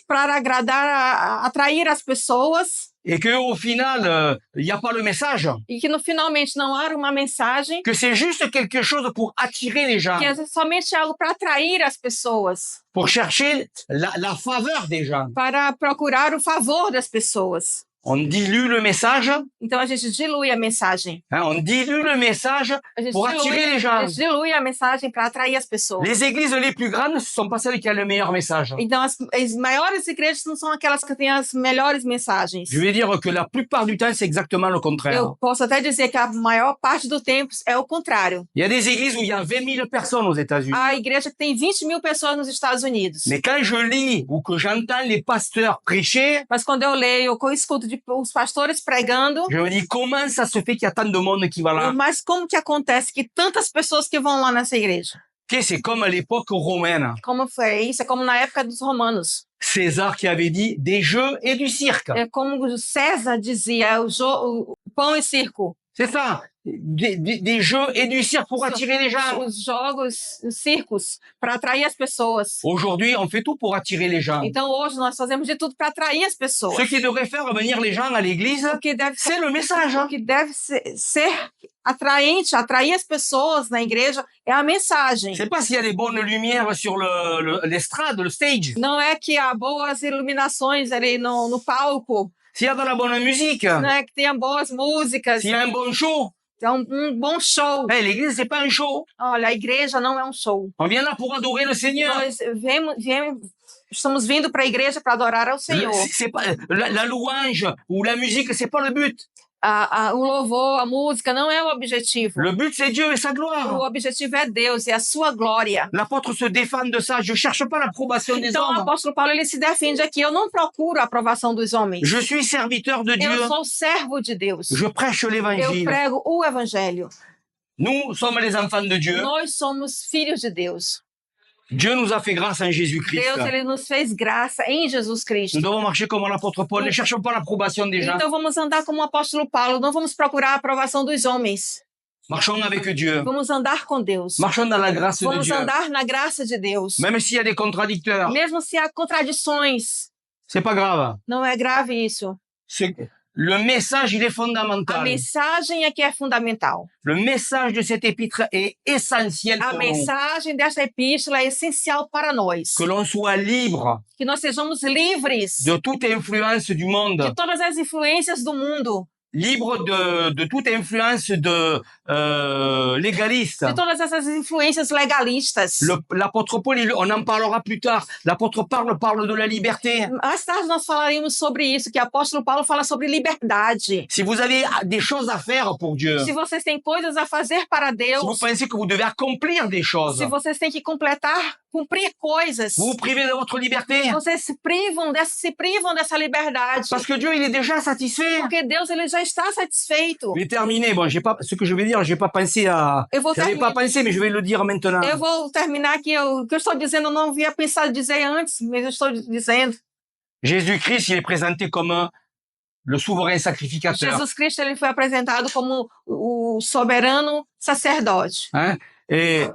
Para agradar, atrair as pessoas. Et que au final, il n'y a pas le message. E que no finalmente não há uma mensagem. Que c'est juste quelque chose pour attirer les gens. Que é somente algo para atrair as pessoas. Pour chercher la faveur des gens. Para procurar o favor das pessoas. On dilue le message, Então a gente dilui a mensagem. hein, on dilue le message A gente pour attirer les gens. dilui a mensagem para atrair as pessoas. Les églises les plus grandes, ce sont pas celles qui ont le meilleur message. Então as maiores igrejas não são aquelas que têm as melhores mensagens. Je vais dire que la plupart du temps, c'est exactement le contraire. Eu posso até dizer que a maior parte do tempo é o contrário. Il y a des églises où il y a 20 000 personnes aux États-Unis. A igreja que tem 20 mil pessoas nos Estados Unidos. Mais quand je lis ou que j'entends les pasteurs prêcher, Mas quando eu leio ou que eu escuto os pastores pregando, je me dis comment ça se fait qu'il y a tant de monde qui va là. mas como que acontece que tantas pessoas que vão lá nessa igreja? Que c'est comme à l'époque romaine. Como foi isso? É como na época dos romanos. César qui avait dit des jeux et du cirque. É como César dizia, o pão e circo. C'est ça. Des jeux et du cirque pour attirer les gens. Os jogos, os circos, para atrair as pessoas. Aujourd'hui, on fait tout pour attirer les gens. Então hoje nós fazemos de tudo para atrair as pessoas. Ce qui devrait faire venir les gens à l'église, O que deve c'est le message. O que deve ser atraente, atrair as pessoas na igreja é a mensagem. C'est pas s'il y a des bonnes lumières sur l'estrade, le stage. Não é que há boas iluminações ali no palco, S'il y a de la bonne musique. não é que tenha boas músicas, S'il y a un bon show. é um bom show. Hey, l'église, c'est pas un show. Olha, a igreja não é um show. On vient là pour adorer le Seigneur. Nós estamos vindo para a igreja para adorar ao Senhor. C'est pas la louange ou la musique, c'est pas le but. O louvor, a música não é o objetivo. Le but, c'est Dieu et sa O gloire. objetivo é Deus e a sua glória. L'apôtre se défend de ça. Je cherche pas l'approbation des Então o hommes. apóstolo Paulo ele se defende aqui. Eu não procuro a aprovação dos homens. Je suis serviteur de Eu Dieu. sou servo de Deus. Je prêche Eu l'évangile. prego o evangelho. Nous sommes les enfants de Dieu. Nós somos filhos de Deus. Dieu nous a fait grâce en Jésus-Christ. Deus ele nos fez graça em Jesus Cristo. Nous devons marcher comme l'apôtre Paul. Ne cherchons pas l'approbation des gens. Então vamos andar como o apóstolo Paulo. Não vamos procurar a aprovação dos homens. Marchons avec Dieu. Vamos andar com Deus. Marchons dans la grâce de Vamos Dieu. andar na graça de Deus. Même s'il y a des contradicteurs, Mesmo se há contradições, c'est pas grave. não é grave isso. Le message, il est A fondamental. mensagem é que é fundamental. Le message de cette épître est essentiel A pour nous. mensagem desta epístola é essencial para nós. Que l'on soit libre Que nós sejamos livres de toute influence du monde, de todas as influências do mundo, libre de toute influence légaliste. de todas essas influências legalistas. L'apôtre Paul, on en parlera plus tard. L'apôtre parle de la liberté. Mais tarde nós falaremos sobre isso, que o apóstolo Paulo fala sobre liberdade. Si vous avez des choses à faire pour Dieu, Se vocês têm coisas a fazer para si Deus, vous pensez que vous devez accomplir des choses, se vocês têm que cumprir coisas, vous vous privez de votre liberté. vocês se privam dessa liberdade. Parce que Dieu, il est déjà satisfait. Porque Deus ele já está satisfeito. Je vais terminer. Bon, ce que je vais dire, j'ai pas pensé à. Eu vou, J'avais pas pensé, mais je vais le dire maintenant. eu vou terminar aqui. O que eu estou dizendo, eu não havia pensado dizer antes, mas eu estou dizendo. Jésus-Christ, il est présenté comme le souverain sacrificateur. Jesus Cristo ele foi apresentado como o soberano sacerdote. Hein? Et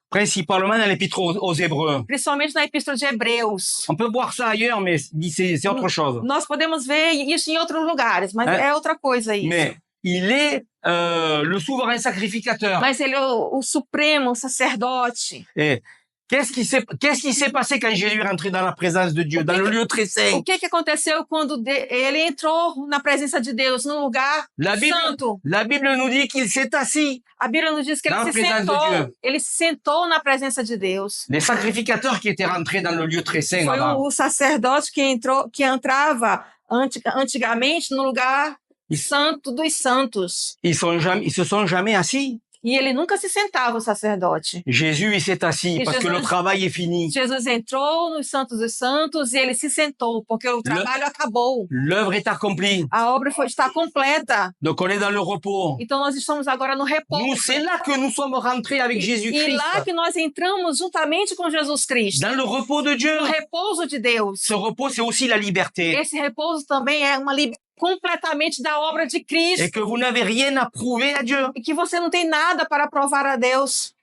principalement dans l'épître aux Hébreux. Principalmente na epístola de Hebreus. On peut voir ça ailleurs, mais c'est autre chose. Nós podemos ver isso em outros lugares, mas é outra coisa isso. Mais il est le souverain sacrificateur. Mas ele é o supremo sacerdote. Et qu'est-ce qui s'est passé quand Jésus est rentré dans la présence de Dieu, dans le lieu très saint? O que aconteceu quando ele entrou na presença de Deus, num lugar santo? La Bible nous dit qu'il s'est assis. A Bíblia nos diz que Dans ele la se présence de sentou. Dieu. Ele se sentou na presença de Deus. Les sacrificateurs qui étaient rentrés dans le lieu très saint Foi là-bas, o sacerdote que entrava antigamente no lugar santo dos santos. ils se sont jamais assis. E ele nunca se sentava, o sacerdote. Jésus, il s'est assis Et parce que Jésus- le travail est fini. Jesus entrou nos santos dos santos e ele se sentou, porque o trabalho acabou. L'œuvre est accomplie. A obra está completa. Donc on est dans le repos. Então nós estamos agora no Nous, repouso. c'est là que nous sommes rentrés avec E Jésus-Christ. lá que nós entramos juntamente com Jesus Cristo. Dans le repos de Dieu. No repouso de Deus. Ce repos, c'est aussi la liberté. Esse repouso também é uma completamente da obra de Et Cristo. que vous n'avez rien à prouver à Dieu. E que você não tem nada para provar a Deus.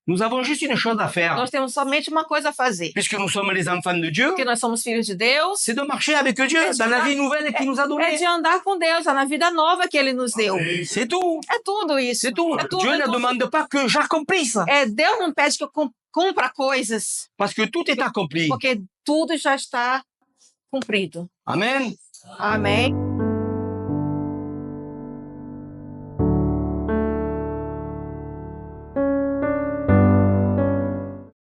Nous avons juste une chose à faire. Nós temos somente uma coisa a fazer. Puisque nous sommes les enfants de Dieu, Porque nós somos filhos de Deus. c'est de marcher avec Dieu dans la vie nouvelle qu'il nous a É donnée. de andar com Deus, é na vida nova que Ele nos deu. C'est tout. É tudo isso. C'est tout. É tudo, Dieu é ne tudo. demande pas que j'accomplisse. Deus não pede que eu cumpra coisas, Parce que tout est accompli. porque tudo já está cumprido. Amen. Amém.